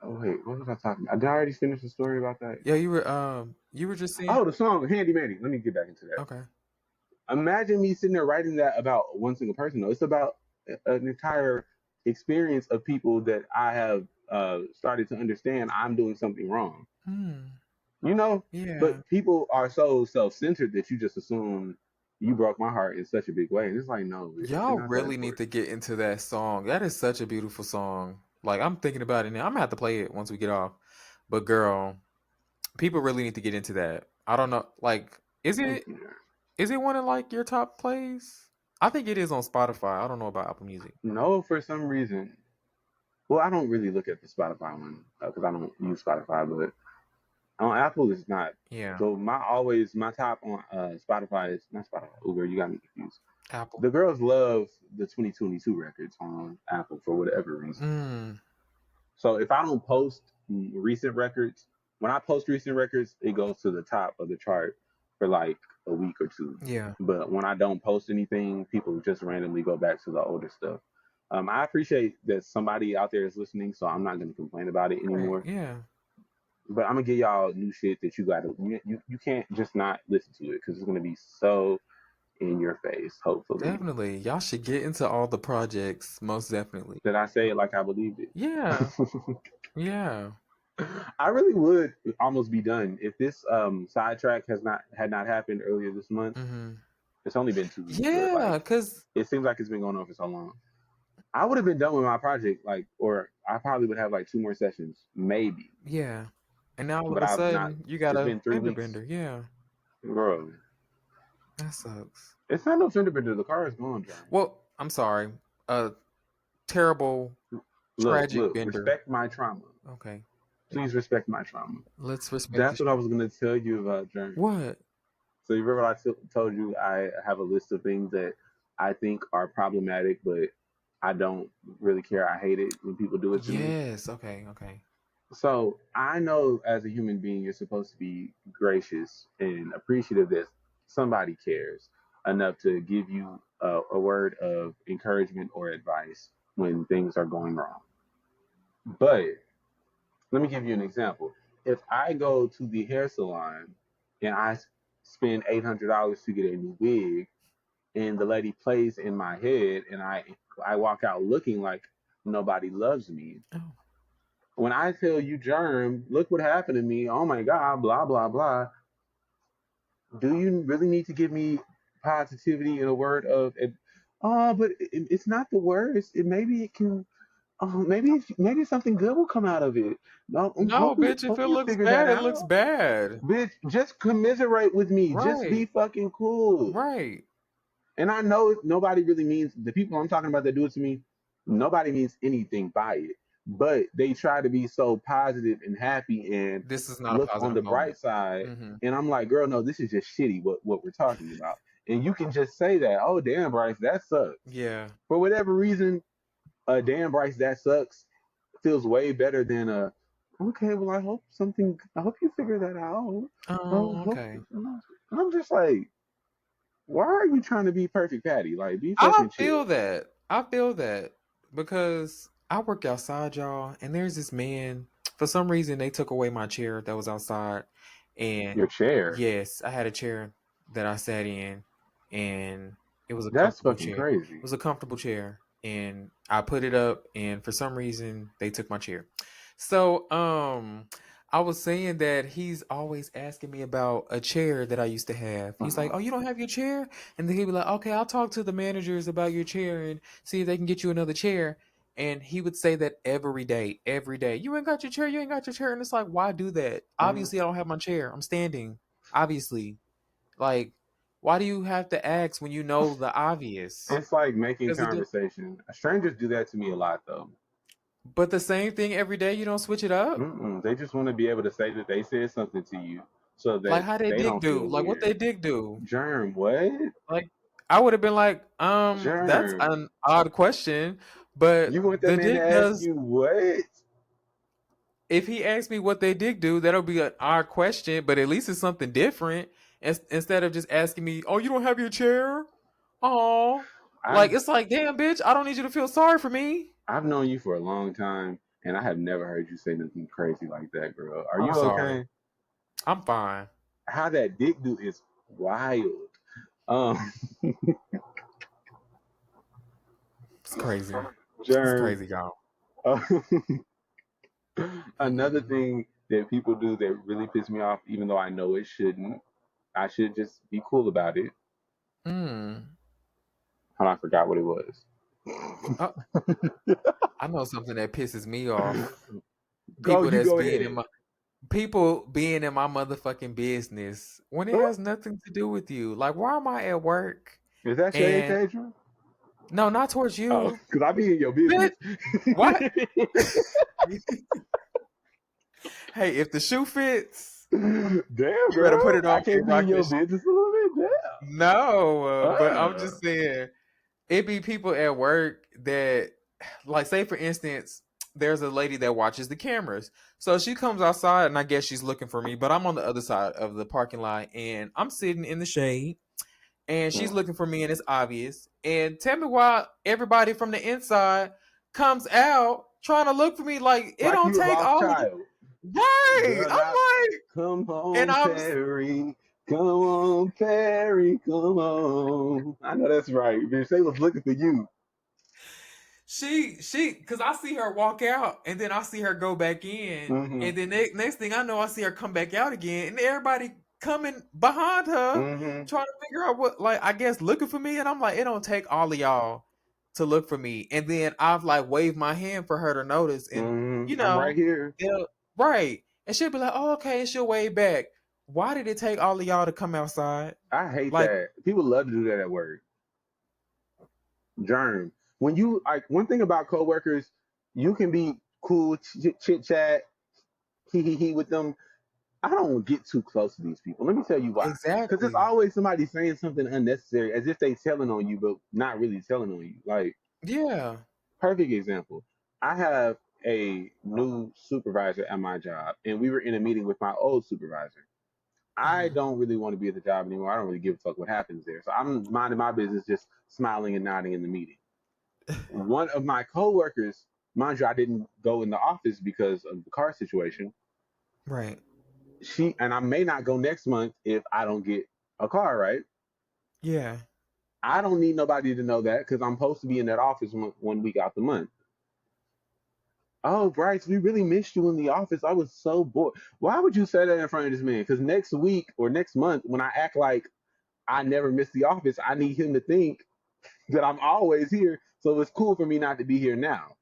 [SPEAKER 2] Oh wait, what was I talking about? Did I already finish the story about that?
[SPEAKER 3] Yeah, you were just saying.
[SPEAKER 2] Oh, the song "Handy Mandy." Let me get back into that.
[SPEAKER 3] Okay.
[SPEAKER 2] Imagine me sitting there writing that about one single person. Though it's about an entire experience of people that I have started to understand. I'm doing something wrong. You know,
[SPEAKER 3] Yeah.
[SPEAKER 2] but people are so self-centered that you just assume you broke my heart in such a big way, and it's like, no,
[SPEAKER 3] Y'all really need to get into that song. That is such a beautiful song. Like I'm thinking about it now. I'm gonna have to play it once we get off. But girl, people really need to get into that. I don't know. Like, is it one of like your top plays? I think it is on Spotify. I don't know about Apple Music.
[SPEAKER 2] No, for some reason. Well, I don't really look at the Spotify one because I don't use Spotify, but on Apple it's not.
[SPEAKER 3] Yeah.
[SPEAKER 2] So my top on Spotify is not Spotify. Uber, you got me confused.
[SPEAKER 3] Apple.
[SPEAKER 2] The girls love the 2022 records on Apple for whatever reason. So if I don't post recent records, when I post recent records, it goes to the top of the chart for like a week or two.
[SPEAKER 3] Yeah.
[SPEAKER 2] But when I don't post anything, people just randomly go back to the older stuff. I appreciate that somebody out there is listening, so I'm not going to complain about it anymore.
[SPEAKER 3] Right. Yeah.
[SPEAKER 2] But I'm gonna give y'all new shit that you gotta you can't just not listen to it because it's gonna be so in your face. Hopefully,
[SPEAKER 3] definitely, y'all should get into all the projects. Most definitely.
[SPEAKER 2] Did I say it like I believed it?
[SPEAKER 3] Yeah. Yeah.
[SPEAKER 2] I really would almost be done if this sidetrack had not happened earlier this month. It's only been 2 weeks.
[SPEAKER 3] Yeah, because
[SPEAKER 2] it seems like it's been going on for so long. I would have been done with my project, or I probably would have like 2 more sessions, maybe.
[SPEAKER 3] Yeah. And now all of a sudden, you got a fender bender. Yeah.
[SPEAKER 2] Bro.
[SPEAKER 3] That sucks.
[SPEAKER 2] It's not no fender bender. The car is gone, John.
[SPEAKER 3] Well, I'm sorry. Terrible, tragic bender.
[SPEAKER 2] Respect my trauma.
[SPEAKER 3] Okay.
[SPEAKER 2] Please respect my trauma.
[SPEAKER 3] Let's respect.
[SPEAKER 2] That's what I was going to tell you about, Jerm.
[SPEAKER 3] What?
[SPEAKER 2] So you remember I told you I have a list of things that I think are problematic, but I don't really care. I hate it when people do it to me.
[SPEAKER 3] Yes. Okay.
[SPEAKER 2] So I know as a human being, you're supposed to be gracious and appreciative that somebody cares enough to give you a word of encouragement or advice when things are going wrong. But let me give you an example. If I go to the hair salon and I spend $800 to get a new wig, and the lady plays in my head, and I walk out looking like nobody loves me.
[SPEAKER 3] Oh.
[SPEAKER 2] When I tell you, Jerm, look what happened to me. Oh my God, blah blah blah. Do you really need to give me positivity and a word of? But it's not the worst. Maybe it can. Maybe something good will come out of it. No,
[SPEAKER 3] bitch. If it looks bad, it looks bad.
[SPEAKER 2] Bitch, just commiserate with me.
[SPEAKER 3] Right.
[SPEAKER 2] Just be fucking cool.
[SPEAKER 3] Right.
[SPEAKER 2] And I know nobody really means, the people I'm talking about that do it to me, nobody means anything by it. But they try to be so positive and happy and
[SPEAKER 3] this is not
[SPEAKER 2] look on the bright side. And I'm like, girl, no, this is just shitty what we're talking about. And you can just say that, oh, damn, Bryce, that sucks.
[SPEAKER 3] Yeah.
[SPEAKER 2] For whatever reason, damn, Bryce, that sucks feels way better than Okay, well, I hope you figure that out.
[SPEAKER 3] Oh, okay.
[SPEAKER 2] And I'm just like, why are you trying to be perfect, Patty? Like, be
[SPEAKER 3] I
[SPEAKER 2] fucking
[SPEAKER 3] feel
[SPEAKER 2] chill.
[SPEAKER 3] that. I feel that because I work outside, y'all, and there's this man. For some reason, they took away my chair that was outside, and
[SPEAKER 2] Your chair.
[SPEAKER 3] yes, I had a chair that I sat in, and it was a
[SPEAKER 2] That's
[SPEAKER 3] comfortable
[SPEAKER 2] fucking
[SPEAKER 3] chair. It
[SPEAKER 2] crazy.
[SPEAKER 3] was a comfortable chair, and I put it up, and for some reason, they took my chair. So, I was saying that he's always asking me about a chair that I used to have. He's like,
[SPEAKER 2] Uh-huh.
[SPEAKER 3] "Oh, you don't have your chair?" And then he'd be like, "Okay, I'll talk to the managers about your chair and see if they can get you another chair." And he would say that every day, every day. You ain't got your chair, you ain't got your chair. And it's like, why do that?
[SPEAKER 2] Mhm.
[SPEAKER 3] Obviously, I don't have my chair. I'm standing. Obviously. Like, why do you have to ask when you know the obvious?
[SPEAKER 2] It's like making
[SPEAKER 3] Does it do
[SPEAKER 2] conversation. Strangers do that to me a lot, though.
[SPEAKER 3] but the same thing every day, you don't switch it up?
[SPEAKER 2] Mm-mm. They just want to be able to say that they said something to you, so
[SPEAKER 3] Like
[SPEAKER 2] that
[SPEAKER 3] how they
[SPEAKER 2] they
[SPEAKER 3] dig
[SPEAKER 2] don't feel
[SPEAKER 3] do? Like what
[SPEAKER 2] weird.
[SPEAKER 3] they dig do?
[SPEAKER 2] Germ, what?
[SPEAKER 3] Like I would have been like, that's
[SPEAKER 2] Germ.
[SPEAKER 3] an odd question, but
[SPEAKER 2] You want that
[SPEAKER 3] the
[SPEAKER 2] man to
[SPEAKER 3] dig
[SPEAKER 2] ask
[SPEAKER 3] does
[SPEAKER 2] you what?
[SPEAKER 3] if he asks me what they did do, that'll be an odd question, but at least it's something different. Instead of just asking me, "Oh, you don't have your chair?" Oh, like
[SPEAKER 2] I've
[SPEAKER 3] it's like, damn, bitch, I don't need you to feel sorry for me.
[SPEAKER 2] I've known you for a long time, and I have never heard you say nothing crazy like that, girl. Are
[SPEAKER 3] I'm
[SPEAKER 2] you
[SPEAKER 3] sorry.
[SPEAKER 2] okay?
[SPEAKER 3] I'm fine.
[SPEAKER 2] How that dick do is wild. Um,
[SPEAKER 3] It's crazy. It's
[SPEAKER 2] Germ.
[SPEAKER 3] crazy, y'all.
[SPEAKER 2] uh, Another thing that people do that really piss me off, even though I know it shouldn't. I should just be cool about it.
[SPEAKER 3] Mm.
[SPEAKER 2] And I forgot what it was.
[SPEAKER 3] Uh, I know something that pisses me off.
[SPEAKER 2] Go,
[SPEAKER 3] People
[SPEAKER 2] you
[SPEAKER 3] that's
[SPEAKER 2] go
[SPEAKER 3] being
[SPEAKER 2] ahead.
[SPEAKER 3] in my people being in my motherfucking business when it has nothing to do with you. Like, why am I at work?
[SPEAKER 2] Is that Shay
[SPEAKER 3] And
[SPEAKER 2] Pedro?
[SPEAKER 3] no, not towards
[SPEAKER 2] Oh,
[SPEAKER 3] you,
[SPEAKER 2] because I be in your
[SPEAKER 3] bitch.
[SPEAKER 2] business.
[SPEAKER 3] What? Hey, if the shoe fits,
[SPEAKER 2] Damn,
[SPEAKER 3] you better put
[SPEAKER 2] girl.
[SPEAKER 3] it
[SPEAKER 2] I
[SPEAKER 3] on
[SPEAKER 2] can't
[SPEAKER 3] and
[SPEAKER 2] be in
[SPEAKER 3] rock
[SPEAKER 2] your
[SPEAKER 3] this.
[SPEAKER 2] business a little bit.
[SPEAKER 3] No,
[SPEAKER 2] Damn.
[SPEAKER 3] but I'm just saying, it be people at work that, like, say for instance, there's a lady that watches the cameras. So she comes outside, and I guess she's looking for me, but I'm on the other side of the parking lot, and I'm sitting in the shade, and she's looking for me, and it's obvious. And tell me why everybody from the inside comes out trying to look for me, like it
[SPEAKER 2] Like
[SPEAKER 3] don't
[SPEAKER 2] you a
[SPEAKER 3] take
[SPEAKER 2] lost
[SPEAKER 3] all of
[SPEAKER 2] child.
[SPEAKER 3] right.
[SPEAKER 2] Girl,
[SPEAKER 3] I'm
[SPEAKER 2] not
[SPEAKER 3] like,
[SPEAKER 2] come
[SPEAKER 3] and
[SPEAKER 2] home,
[SPEAKER 3] I'm
[SPEAKER 2] Perry. Come on, Perry. Come on. I know that's right, bitch. They was looking for you.
[SPEAKER 3] because I see her walk out, and then I see her go back in,
[SPEAKER 2] Mm-hmm.
[SPEAKER 3] and then next thing I know, I see her come back out again, and everybody coming behind her
[SPEAKER 2] Mm-hmm.
[SPEAKER 3] trying to figure out what, like, I guess looking for me, and I'm like, it don't take all of y'all to look for me, and then I've like waved my hand for her to notice, and you
[SPEAKER 2] Mm-hmm. I'm right
[SPEAKER 3] know,
[SPEAKER 2] here.
[SPEAKER 3] they'll right, and she'll be like, oh, okay, and she'll wave back. Why did it take all of y'all to come outside?
[SPEAKER 2] I hate
[SPEAKER 3] Like,
[SPEAKER 2] that. People love to do that at work. Germ. When you like one thing about coworkers, you can be cool, chit chat, he with them. I don't get too close to these people. Let me tell you why. Because there's
[SPEAKER 3] exactly,
[SPEAKER 2] always somebody saying something unnecessary as if they telling on you, but not really telling on you. Like,
[SPEAKER 3] yeah,
[SPEAKER 2] perfect example. I have a new supervisor at my job, and we were in a meeting with my old supervisor. I
[SPEAKER 3] mhm.
[SPEAKER 2] don't really want to be at the job anymore. I don't really give a fuck what happens there. So I'm minding my business, just smiling and nodding in the meeting. One of my coworkers, mind you, I didn't go in the office because of the car situation.
[SPEAKER 3] Right,
[SPEAKER 2] She and I may not go next month if I don't get a car, right?
[SPEAKER 3] yeah.
[SPEAKER 2] I don't need nobody to know that because I'm supposed to be in that office one week out the month. Oh, Bryce, we really missed you in the office. I was so bored. Why would you say that in front of this man? Because next week or next month, when I act like I never miss the office, I need him to think that I'm always here. So it's cool for me not to be here now.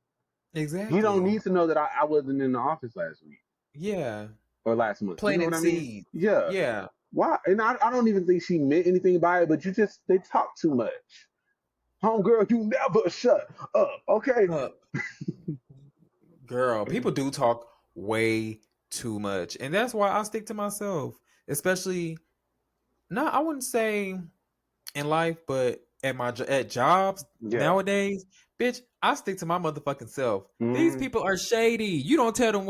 [SPEAKER 2] He don't
[SPEAKER 3] Exactly.
[SPEAKER 2] need to know that I wasn't in the office last week
[SPEAKER 3] Yeah.
[SPEAKER 2] or last month. You know
[SPEAKER 3] Planting
[SPEAKER 2] what I mean?
[SPEAKER 3] seeds.
[SPEAKER 2] Yeah.
[SPEAKER 3] Yeah.
[SPEAKER 2] Why? And I don't even think she meant anything by it, but they talk too much. Homegirl, you never shut up. Okay.
[SPEAKER 3] Uh, girl, people do talk way too much. And that's why I stick to myself. Especially not I wouldn't say in life, but at at jobs
[SPEAKER 2] Yeah.
[SPEAKER 3] nowadays, bitch, I stick to my motherfucking self. These
[SPEAKER 2] Mm-hmm.
[SPEAKER 3] people are shady. You don't tell them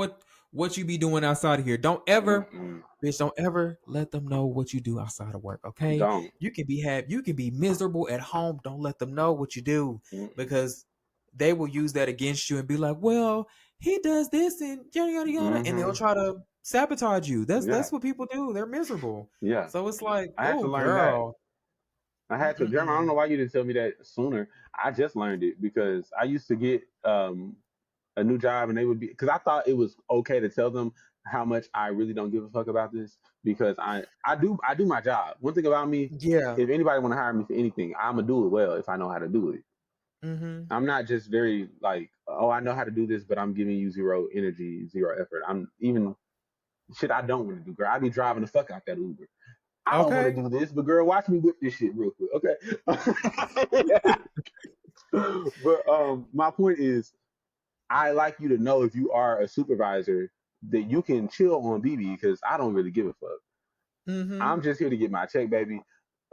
[SPEAKER 3] what you be doing outside of here. Don't ever, bitch, don't ever let them know what you do outside of work. Okay,
[SPEAKER 2] Don't.
[SPEAKER 3] you can be miserable at home. Don't let them know what you do because they will use that against you and be like, well, he does this and yada yada yada, and they'll try to sabotage you. That's what people do. They're miserable.
[SPEAKER 2] Yeah.
[SPEAKER 3] So it's like,
[SPEAKER 2] I had to
[SPEAKER 3] oh
[SPEAKER 2] learn that.
[SPEAKER 3] girl.
[SPEAKER 2] I had to. Jerm, I don't know why you didn't tell me that sooner. I just learned it because I used to get a new job and they would be, because I thought it was okay to tell them how much I really don't give a fuck about this because I do my job. One thing about me,
[SPEAKER 3] Yeah.
[SPEAKER 2] if anybody want to hire me for anything, I'm gonna do it well if I know how to do it. I'm not just very like, oh, I know how to do this, but I'm giving you zero energy, zero effort. I'm even shit I don't want to do, girl. I be driving the fuck out that Uber. I don't want to do this, but girl, watch me whip this shit real quick, okay? But my point is, I like you to know if you are a supervisor that you can chill on BB because I don't really give a fuck. I'm just here to get my check, baby.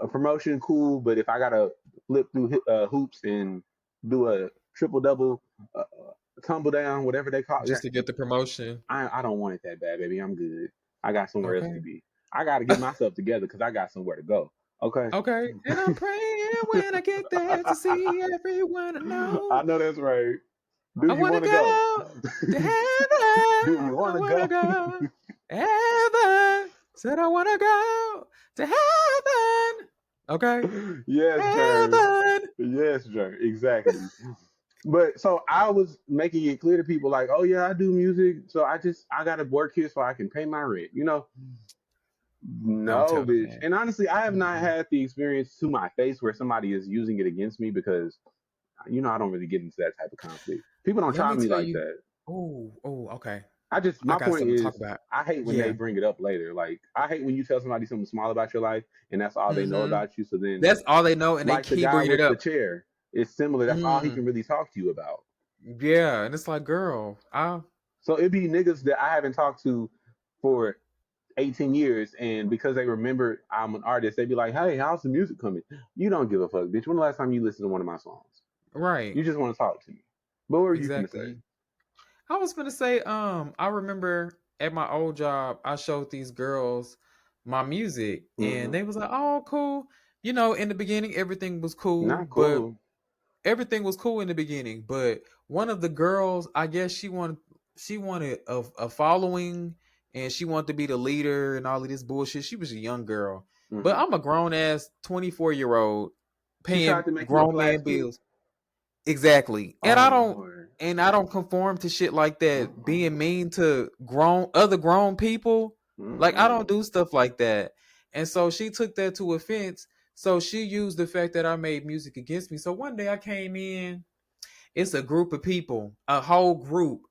[SPEAKER 2] A promotion, cool, but if I gotta flip through hoops and do a triple double, tumble down, whatever they call it,
[SPEAKER 3] Just to get the promotion.
[SPEAKER 2] I don't want it that bad, baby. I'm good. I got somewhere else to be. I got to get myself together because I got somewhere to go. Okay.
[SPEAKER 3] Okay. And I'm praying when I get there to see everyone I know.
[SPEAKER 2] I know that's right. Do
[SPEAKER 3] I
[SPEAKER 2] you want to
[SPEAKER 3] go to heaven.
[SPEAKER 2] Do you want to go?
[SPEAKER 3] Heaven. Said I want to go to heaven. Okay.
[SPEAKER 2] Yes, Jerm. Yes, Jerm. Exactly. But so I was making it clear to people like, oh yeah, I do music, so I gotta work here so I can pay my rent. You know. No, bitch. And honestly, I have not had the experience to my face where somebody is using it against me because, you know, I don't really get into that type of conflict. People don't try me like that.
[SPEAKER 3] Oh, okay.
[SPEAKER 2] My point is, I hate when they bring it up later. Like, I hate when you tell somebody something small about your life and that's all they know about you. So then
[SPEAKER 3] that's all they know, and
[SPEAKER 2] like
[SPEAKER 3] they keep bringing it up.
[SPEAKER 2] The chair, it's similar. That's all he can really talk to you about.
[SPEAKER 3] Yeah, and it's like, girl,
[SPEAKER 2] So it'd be niggas that I haven't talked to for 18 years, and because they remember I'm an artist, they'd be like, hey, how's the music coming? You don't give a fuck, bitch. When the last time you listened to one of my songs?
[SPEAKER 3] Right.
[SPEAKER 2] You just want to talk to me. But what were you going to say?
[SPEAKER 3] I was going to say, I remember at my old job, I showed these girls my music, and they was like, oh, cool. You know, in the beginning, everything was cool.
[SPEAKER 2] Not cool.
[SPEAKER 3] But everything was cool in the beginning. But one of the girls, I guess she wanted a following, and she wanted to be the leader and all of this bullshit. She was a young girl. But I'm a grown ass 24-year-old paying grown man bills. Exactly. And I don't conform to shit like that. Being mean to other grown people. Like, I don't do stuff like that. And so she took that to offense. So she used the fact that I made music against me. So one day I came in, it's a group of people, a whole group.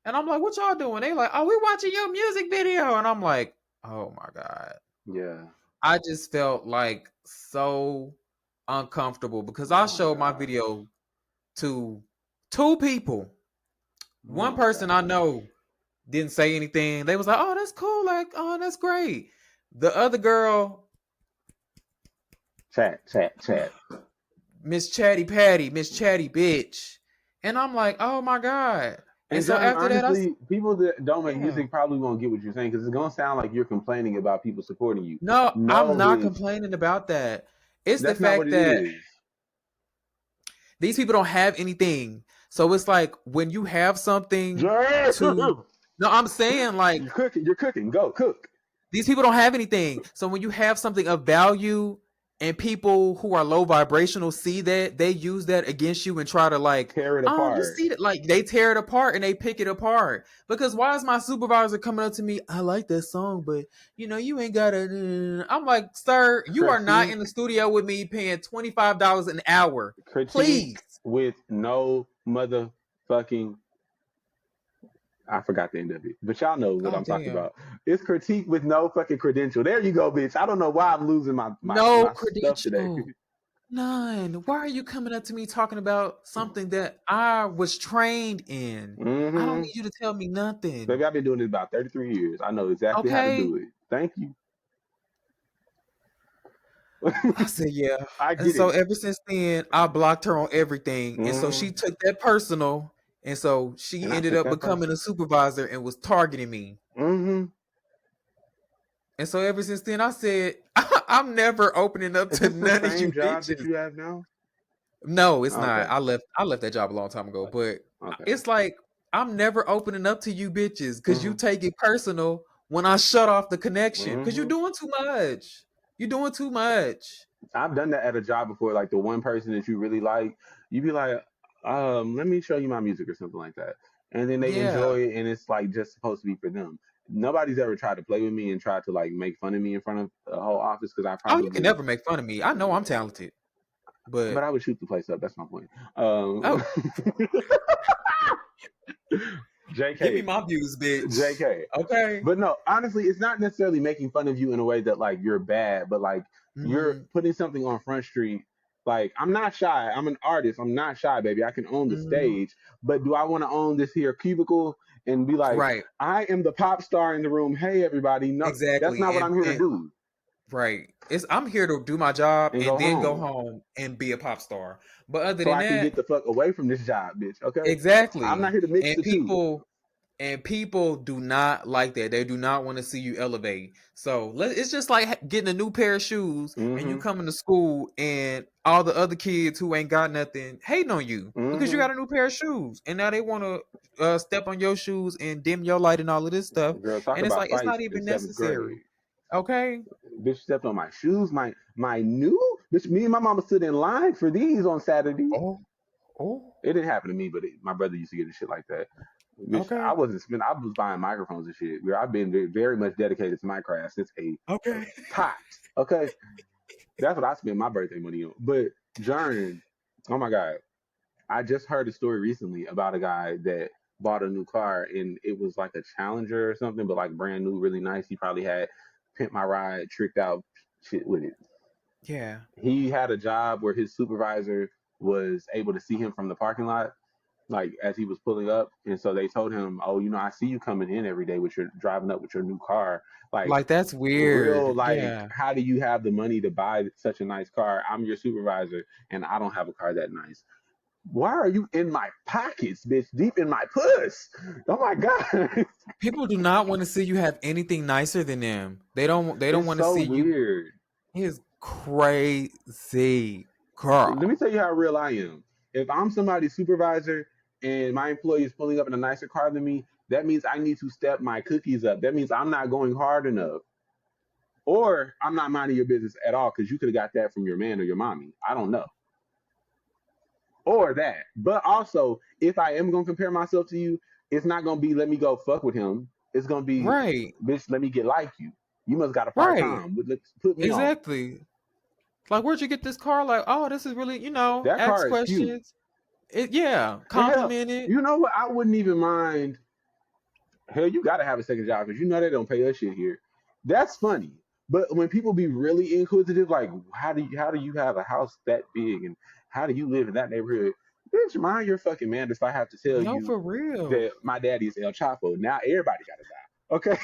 [SPEAKER 3] And I'm like, what y'all doing? They like, oh, we watching your music video. And I'm like, oh my God.
[SPEAKER 2] Yeah.
[SPEAKER 3] I just felt like so uncomfortable because I showed my video to 2 people. One person I know didn't say anything. They was like, oh, that's cool. Like, oh, that's great. The other girl.
[SPEAKER 2] Chat.
[SPEAKER 3] Miss Chatty Patty, Miss Chatty Bitch. And I'm like, oh my God.
[SPEAKER 2] And so after honestly, that, people that don't make music probably won't get what you're saying because it's gonna sound like you're complaining about people supporting you.
[SPEAKER 3] No, I'm not complaining about that. It's the fact that these people don't have anything. So it's like when you have something No, I'm saying like
[SPEAKER 2] you're cooking. Go cook.
[SPEAKER 3] These people don't have anything. So when you have something of value and people who are low vibrational see that, they use that against you and try to like
[SPEAKER 2] tear it apart.
[SPEAKER 3] You see that, like they tear it apart and they pick it apart. Because why is my supervisor coming up to me? I like that song, but you know, you ain't gotta. I'm like, sir, you are not in the studio with me paying $25 an hour. Please.
[SPEAKER 2] With no motherfucking. I forgot the end of it, but y'all know what I'm talking about. It's critique with no fucking credential. There you go, bitch. I don't know why I'm losing my credential today.
[SPEAKER 3] None. Why are you coming up to me talking about something that I was trained in? I don't need you to tell me nothing.
[SPEAKER 2] Baby, I've been doing this about 33 years. I know exactly how to do it. Thank you.
[SPEAKER 3] I said, yeah. And so ever since then, I blocked her on everything. And so she took that personal. And so she
[SPEAKER 2] And I
[SPEAKER 3] ended
[SPEAKER 2] took
[SPEAKER 3] up
[SPEAKER 2] that
[SPEAKER 3] becoming a
[SPEAKER 2] person.
[SPEAKER 3] supervisor and was targeting me.
[SPEAKER 2] Mm-hmm.
[SPEAKER 3] And so ever since then, I said, I'm never opening up
[SPEAKER 2] Is
[SPEAKER 3] to
[SPEAKER 2] this the
[SPEAKER 3] none of
[SPEAKER 2] same
[SPEAKER 3] you
[SPEAKER 2] job that
[SPEAKER 3] bitches.
[SPEAKER 2] you have now?
[SPEAKER 3] No, it's not.
[SPEAKER 2] Okay.
[SPEAKER 3] I left that job a long time ago. But
[SPEAKER 2] Okay.
[SPEAKER 3] it's like I'm never opening up to you bitches because you
[SPEAKER 2] Mm-hmm.
[SPEAKER 3] take it personal when I shut off the connection. Because you're
[SPEAKER 2] Mm-hmm.
[SPEAKER 3] doing too much. You're doing too much.
[SPEAKER 2] I've done that at a job before. Like the one person that you really like, you be like, let me show you my music or something like that, and then they
[SPEAKER 3] Yeah.
[SPEAKER 2] enjoy it, and it's like just supposed to be for them. Nobody's ever tried to play with me and tried to like make fun of me in front of the whole office because I
[SPEAKER 3] Oh, you can
[SPEAKER 2] probably,
[SPEAKER 3] never make fun of me. I know I'm talented. But
[SPEAKER 2] but I would shoot the place up. That's my point.
[SPEAKER 3] oh, give me
[SPEAKER 2] JK,
[SPEAKER 3] my views, bitch.
[SPEAKER 2] JK.
[SPEAKER 3] Okay.
[SPEAKER 2] But no, honestly, it's not necessarily making fun of you in a way that like you're bad, but like you're
[SPEAKER 3] Mm-hmm.
[SPEAKER 2] putting something on Front Street. Like I'm not shy. I'm an artist. I'm not shy, baby. I can own the
[SPEAKER 3] Mm-hmm.
[SPEAKER 2] stage. But do I want to own this here cubicle and be like,
[SPEAKER 3] Right.
[SPEAKER 2] I am the pop star in the room. Hey, everybody. No, that's
[SPEAKER 3] Exactly.
[SPEAKER 2] not what I'm here to
[SPEAKER 3] And
[SPEAKER 2] do.
[SPEAKER 3] right. I'm here to do my job
[SPEAKER 2] And
[SPEAKER 3] and
[SPEAKER 2] go
[SPEAKER 3] then go
[SPEAKER 2] home
[SPEAKER 3] home and be a pop star. But other
[SPEAKER 2] so
[SPEAKER 3] than
[SPEAKER 2] I can get
[SPEAKER 3] that,
[SPEAKER 2] the fuck away from this job, bitch. Okay. I'm not
[SPEAKER 3] exactly.
[SPEAKER 2] here to mix
[SPEAKER 3] And
[SPEAKER 2] the two.
[SPEAKER 3] people do not like that. They do not want to see you elevate. So it's just like getting a new pair of shoes and you
[SPEAKER 2] Mm-hmm.
[SPEAKER 3] coming to school and all the other kids who ain't got nothing hating on you because you
[SPEAKER 2] Mm-hmm.
[SPEAKER 3] got a new pair of shoes and now they want to step on your shoes and dim your light and all of this stuff.
[SPEAKER 2] Girl, talk
[SPEAKER 3] And it's
[SPEAKER 2] about
[SPEAKER 3] like it's not
[SPEAKER 2] fights in
[SPEAKER 3] even
[SPEAKER 2] seventh
[SPEAKER 3] necessary.
[SPEAKER 2] grade.
[SPEAKER 3] Okay.
[SPEAKER 2] Bitch stepped on my shoes, my new bitch. Me and my mama stood in line for these on Saturday.
[SPEAKER 3] Oh, oh,
[SPEAKER 2] It didn't happen to me, but my brother used to get shit like that. Bitch, I
[SPEAKER 3] okay.
[SPEAKER 2] wasn't spending. I was buying microphones and shit. Where I've been very much dedicated to my craft since a
[SPEAKER 3] Okay.
[SPEAKER 2] tot. Okay, that's what I spend my birthday money on. But Jerm, oh my god, I just heard a story recently about a guy that bought a new car and it was like a Challenger or something, but like brand new, really nice. He probably had Pimp My Ride tricked out shit with it.
[SPEAKER 3] Yeah.
[SPEAKER 2] He had a job where his supervisor was able to see him from the parking lot, like as he was pulling up. And so they told him, oh, I see you coming in every day with your driving up with your new car. Like,
[SPEAKER 3] Like that's
[SPEAKER 2] real,
[SPEAKER 3] weird.
[SPEAKER 2] like,
[SPEAKER 3] Yeah.
[SPEAKER 2] how do you have the money to buy such a nice car? I'm your supervisor and I don't have a car that nice. Why are you in my pockets, bitch? Deep in my puss. Oh my God.
[SPEAKER 3] People do not want to see you have anything nicer than them. They don't
[SPEAKER 2] It's
[SPEAKER 3] want to
[SPEAKER 2] so
[SPEAKER 3] see you.
[SPEAKER 2] weird.
[SPEAKER 3] It's crazy, girl.
[SPEAKER 2] Let me tell you how real I am. If I'm somebody's supervisor and my employee is pulling up in a nicer car than me, that means I need to step my cookies up. That means I'm not going hard enough. Or I'm not minding your business at all because you could have got that from your man or your mommy. I don't know. Or that. But also, if I am going to compare myself to you, it's not going to be let me go fuck with him. It's going to be,
[SPEAKER 3] Right,
[SPEAKER 2] bitch, let me get like you. You must got a part
[SPEAKER 3] right,
[SPEAKER 2] time. Put me on.
[SPEAKER 3] exactly. Like, where'd you get this car? Like, oh, this is really,
[SPEAKER 2] That
[SPEAKER 3] ask
[SPEAKER 2] car is cute.
[SPEAKER 3] questions. Yeah,
[SPEAKER 2] And hell,
[SPEAKER 3] compliment it.
[SPEAKER 2] you know what? I wouldn't even mind. Hell, you got to have a second job because they don't pay us shit here. That's funny. But when people be really inquisitive, like how do you have a house that big and how do you live in that neighborhood? Bitch, mind your fucking manners if I have to tell
[SPEAKER 3] No,
[SPEAKER 2] you
[SPEAKER 3] for real.
[SPEAKER 2] that my daddy is El Chapo. Now everybody got to die. Okay,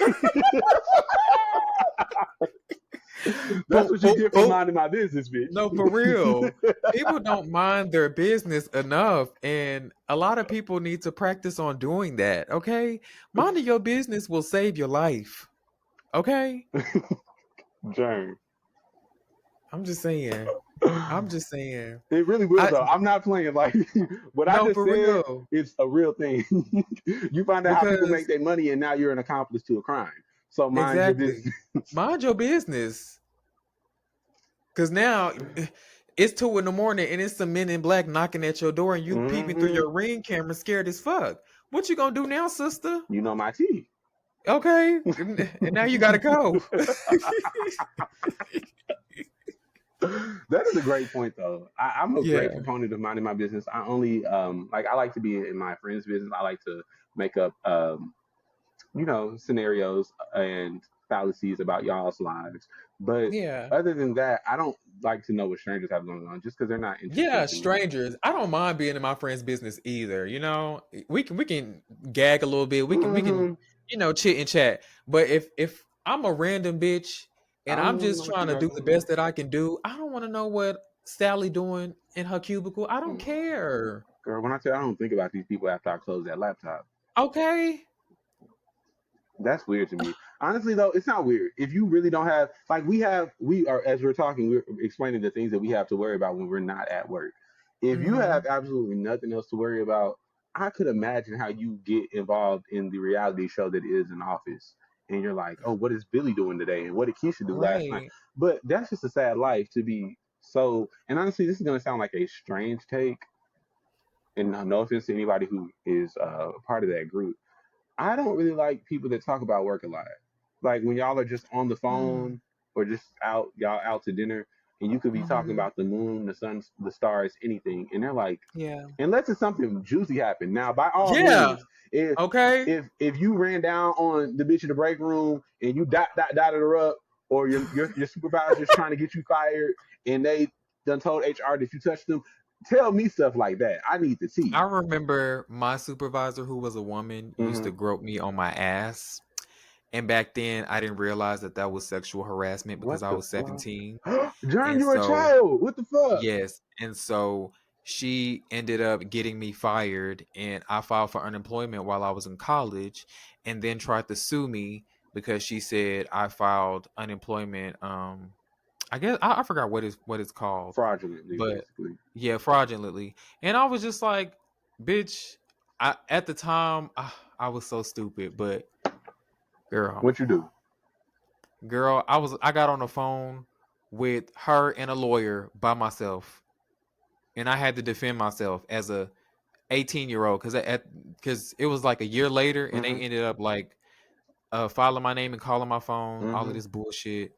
[SPEAKER 2] that's
[SPEAKER 3] But,
[SPEAKER 2] what you
[SPEAKER 3] but,
[SPEAKER 2] get for
[SPEAKER 3] but
[SPEAKER 2] minding my business, bitch.
[SPEAKER 3] no, for real. People don't mind their business enough, and a lot of people need to practice on doing that. Okay, minding your business will save your life. Okay,
[SPEAKER 2] Jerm.
[SPEAKER 3] I'm just saying. I'm just saying.
[SPEAKER 2] It really will
[SPEAKER 3] I
[SPEAKER 2] though. I'm not playing. Like what I
[SPEAKER 3] No,
[SPEAKER 2] just
[SPEAKER 3] for
[SPEAKER 2] said,
[SPEAKER 3] real.
[SPEAKER 2] it's a real thing. You find out how people make
[SPEAKER 3] Because
[SPEAKER 2] their money, and now you're an accomplice to a crime. So mind your
[SPEAKER 3] exactly,
[SPEAKER 2] business.
[SPEAKER 3] mind your business. Because now it's 2 a.m. and it's some men in black knocking at your door, and you peeping through
[SPEAKER 2] Hmm.
[SPEAKER 3] your ring camera, scared as fuck. What you gonna do now, sister?
[SPEAKER 2] You know my tea.
[SPEAKER 3] Okay, and now you gotta go.
[SPEAKER 2] That is a great point, though. I'm a great
[SPEAKER 3] Yeah,
[SPEAKER 2] proponent of minding my business. I only like I like to be in my friend's business. I like to make up scenarios and fallacies about y'all's lives. But
[SPEAKER 3] yeah.
[SPEAKER 2] other than that, I don't like to know what strangers have going on just because they're not
[SPEAKER 3] Yeah,
[SPEAKER 2] interesting to me.
[SPEAKER 3] strangers. I don't mind being in my friend's business either. We can gag a little bit. We can
[SPEAKER 2] Hmm.
[SPEAKER 3] chit and chat. But if I'm a random bitch
[SPEAKER 2] I
[SPEAKER 3] and
[SPEAKER 2] don't
[SPEAKER 3] I'm
[SPEAKER 2] want to know
[SPEAKER 3] just
[SPEAKER 2] what you
[SPEAKER 3] trying to
[SPEAKER 2] got
[SPEAKER 3] do the
[SPEAKER 2] going on.
[SPEAKER 3] best that I can do, I don't want to know what Sally doing in her cubicle. I don't
[SPEAKER 2] Mm.
[SPEAKER 3] care.
[SPEAKER 2] Girl, when I tell you I don't think about these people after I close that laptop.
[SPEAKER 3] Okay.
[SPEAKER 2] That's weird to me. Honestly, though, it's not weird. If you really don't have, like, we are, as we're talking, we're explaining the things that we have to worry about when we're not at work. If you
[SPEAKER 3] Mm-hmm.
[SPEAKER 2] have absolutely nothing else to worry about, I could imagine how you get involved in the reality show that is an office. And you're like, oh, what is Billy doing today? And what did Keisha do last night?
[SPEAKER 3] Right.
[SPEAKER 2] But that's just a sad life to be so. And honestly, this is going to sound like a strange take. And no offense to anybody who is part of that group. I don't really like people that talk about work a lot. Like when y'all are just on the
[SPEAKER 3] Mm.
[SPEAKER 2] phone or just out, y'all out to dinner, and you could be talking
[SPEAKER 3] Mm-hmm.
[SPEAKER 2] about the moon, the sun, the stars, anything, and they're like,
[SPEAKER 3] Yeah.
[SPEAKER 2] unless it's something juicy happen. Now, by all
[SPEAKER 3] Yeah.
[SPEAKER 2] means, if
[SPEAKER 3] Okay.
[SPEAKER 2] if you ran down on the bitch in the break room and you dotted her up, or your supervisor's trying to get you fired, and they done told HR that you touched them, tell me stuff like that. I need to
[SPEAKER 3] I
[SPEAKER 2] see.
[SPEAKER 3] remember my supervisor, who was a woman, used to
[SPEAKER 2] Mm-hmm.
[SPEAKER 3] grope me on my ass. And back then, I didn't realize that that was sexual harassment because
[SPEAKER 2] What
[SPEAKER 3] I
[SPEAKER 2] the
[SPEAKER 3] was
[SPEAKER 2] fuck?
[SPEAKER 3] 17.
[SPEAKER 2] Jerm,
[SPEAKER 3] And
[SPEAKER 2] you're a
[SPEAKER 3] so,
[SPEAKER 2] child. What the fuck?
[SPEAKER 3] yes. And so she ended up getting me fired, and I filed for unemployment while I was in college, and then tried to sue me because she said I filed unemployment. I guess I forgot what it's called,
[SPEAKER 2] Fraudulently,
[SPEAKER 3] but
[SPEAKER 2] basically.
[SPEAKER 3] yeah, fraudulently. And I was just like, bitch. At the time, I was so stupid, but girl,
[SPEAKER 2] What you do?
[SPEAKER 3] girl, I got on the phone with her and a lawyer by myself, and I had to defend myself as a 18-year-old because it was like a year later, and they
[SPEAKER 2] Mm-hmm.
[SPEAKER 3] ended up like filing my name and calling my phone, all of
[SPEAKER 2] Mm-hmm.
[SPEAKER 3] this bullshit,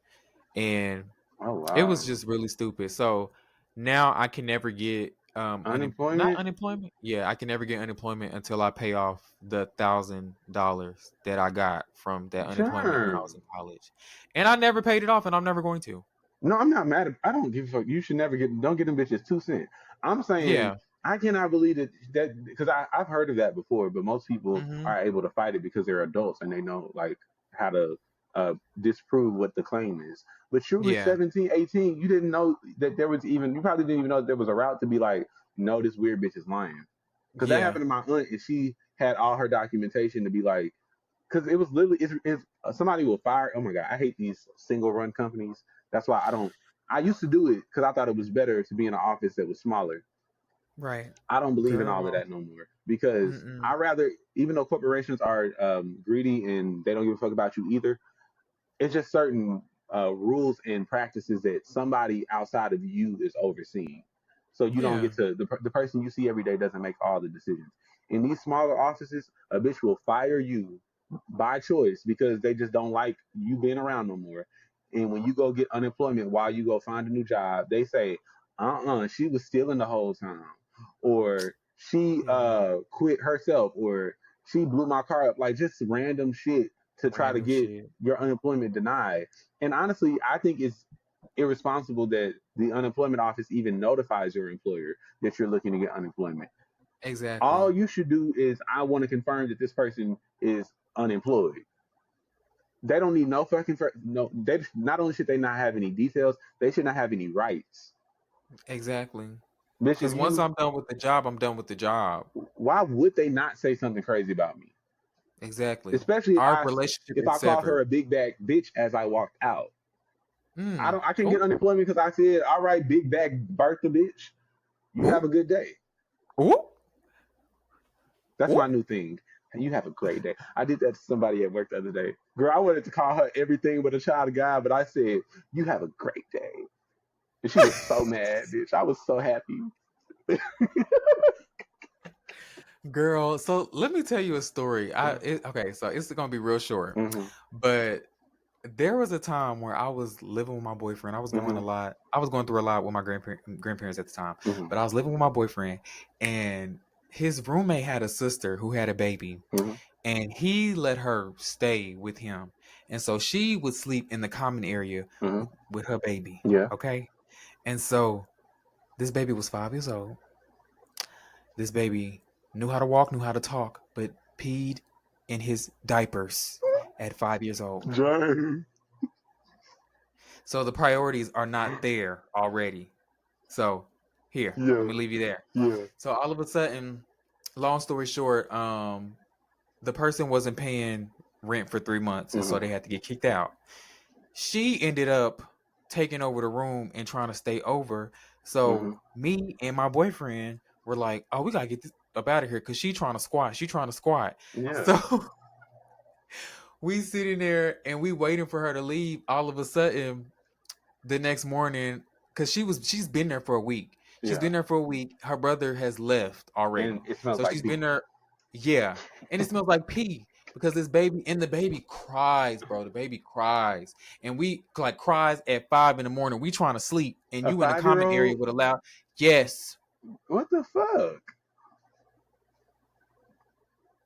[SPEAKER 3] and
[SPEAKER 2] Oh
[SPEAKER 3] it was
[SPEAKER 2] wow.
[SPEAKER 3] just really stupid. So now I can never get not
[SPEAKER 2] Unemployment?
[SPEAKER 3] unemployment. Yeah, I can never get unemployment until I pay off the $1,000 that I got from that unemployment when I was
[SPEAKER 2] Germ.
[SPEAKER 3] in college, and I never paid it off, and I'm never going to.
[SPEAKER 2] No, I'm not mad. I don't give a fuck. You should never get. Don't get them bitches 2 cents. I'm saying
[SPEAKER 3] Yeah.
[SPEAKER 2] I cannot believe that because I've heard of that before, but most people
[SPEAKER 3] Mm-hmm.
[SPEAKER 2] are able to fight it because they're adults and they know like how to disprove what the claim is. But you were
[SPEAKER 3] Yeah.
[SPEAKER 2] 17, 18. You didn't know that there was even. You probably didn't even know that there was a route to be like, no, this weird bitch is lying. Because that
[SPEAKER 3] Yeah.
[SPEAKER 2] happened to my aunt, and she had all her documentation to be like, because it was literally it's somebody will fire. Oh my god, I hate these single run companies. That's why I don't. I used to do it because I thought it was better to be in an office that was smaller.
[SPEAKER 3] Right.
[SPEAKER 2] I don't believe in all of
[SPEAKER 3] Girl.
[SPEAKER 2] that no more because
[SPEAKER 3] Mm-mm.
[SPEAKER 2] I rather, even though corporations are greedy and they don't give a fuck about you either, it's just certain rules and practices that somebody outside of you is overseeing. So you don't
[SPEAKER 3] Yeah.
[SPEAKER 2] get to the person you see every day doesn't make all the decisions. In these smaller offices, a bitch will fire you by choice because they just don't like you being around no more. And when you go get unemployment while you go find a new job, they say, she was stealing the whole time, or she
[SPEAKER 3] Yeah.
[SPEAKER 2] quit herself, or she blew my car up, like just random shit to try to
[SPEAKER 3] Random
[SPEAKER 2] get
[SPEAKER 3] shit.
[SPEAKER 2] your unemployment denied. And honestly, I think it's irresponsible that the unemployment office even notifies your employer that you're looking to get unemployment.
[SPEAKER 3] Exactly.
[SPEAKER 2] All you should do is, I want to confirm that this person is unemployed. They don't need no fucking no. They not only should they not have any details, they should not have any rights.
[SPEAKER 3] Exactly.
[SPEAKER 2] Bitch, if
[SPEAKER 3] Because once
[SPEAKER 2] you,
[SPEAKER 3] I'm done with the job, I'm done with the job.
[SPEAKER 2] why would they not say something crazy about me?
[SPEAKER 3] Exactly.
[SPEAKER 2] Especially
[SPEAKER 3] Our relationship
[SPEAKER 2] if
[SPEAKER 3] is
[SPEAKER 2] I called her
[SPEAKER 3] severed.
[SPEAKER 2] a big bag bitch as I walked out.
[SPEAKER 3] Mm.
[SPEAKER 2] I can
[SPEAKER 3] Oh.
[SPEAKER 2] get unemployment because I said, all right, big bag Bertha bitch, you have
[SPEAKER 3] Oh.
[SPEAKER 2] a good day.
[SPEAKER 3] Oh.
[SPEAKER 2] That's my
[SPEAKER 3] Oh.
[SPEAKER 2] new thing. And you have a great day. I did that to somebody at work the other day. Girl, I wanted to call her everything but a child of God, but I said, you have a great day. And she was so mad, bitch. I was so happy.
[SPEAKER 3] Girl, so let me tell you a story. Okay, so it's gonna be real short,
[SPEAKER 2] Mm-hmm,
[SPEAKER 3] but there was a time where I was living with my boyfriend. I was doing a
[SPEAKER 2] mm-hmm,
[SPEAKER 3] lot. I was going through a lot with my grandparents at the time,
[SPEAKER 2] mm-hmm,
[SPEAKER 3] but I was living with my boyfriend, and his roommate had a sister who had a baby,
[SPEAKER 2] mm-hmm,
[SPEAKER 3] and he let her stay with him, and so she would sleep in the common area
[SPEAKER 2] mm-hmm.
[SPEAKER 3] with her baby.
[SPEAKER 2] Yeah.
[SPEAKER 3] Okay, and so this baby was 5 years old. This baby knew how to walk, knew how to talk, but peed in his diapers at 5 years old.
[SPEAKER 2] James.
[SPEAKER 3] So the priorities are not there already. So Here,
[SPEAKER 2] Yeah.
[SPEAKER 3] let me leave you there.
[SPEAKER 2] Yeah.
[SPEAKER 3] So all of a sudden, long story short, the person wasn't paying rent for 3 months, and so they had to get kicked out. She ended up taking over the room and trying to stay over. So me and my boyfriend were like, "Oh, we gotta get this up out of here," because she trying to squat.
[SPEAKER 2] Yeah.
[SPEAKER 3] So we sitting there and we waiting for her to leave. All of a sudden, the next morning, because she's been there for a week. She's been there for a week. Her brother has left already.
[SPEAKER 2] And it smells
[SPEAKER 3] So
[SPEAKER 2] like
[SPEAKER 3] she's
[SPEAKER 2] pee.
[SPEAKER 3] been there. Yeah. And it smells like pee because the baby cries, bro. The baby cries. And we like cries at 5 a.m. We trying to sleep. And
[SPEAKER 2] A
[SPEAKER 3] you in the common
[SPEAKER 2] 5-year-old?
[SPEAKER 3] area with a loud, yes.
[SPEAKER 2] What the fuck?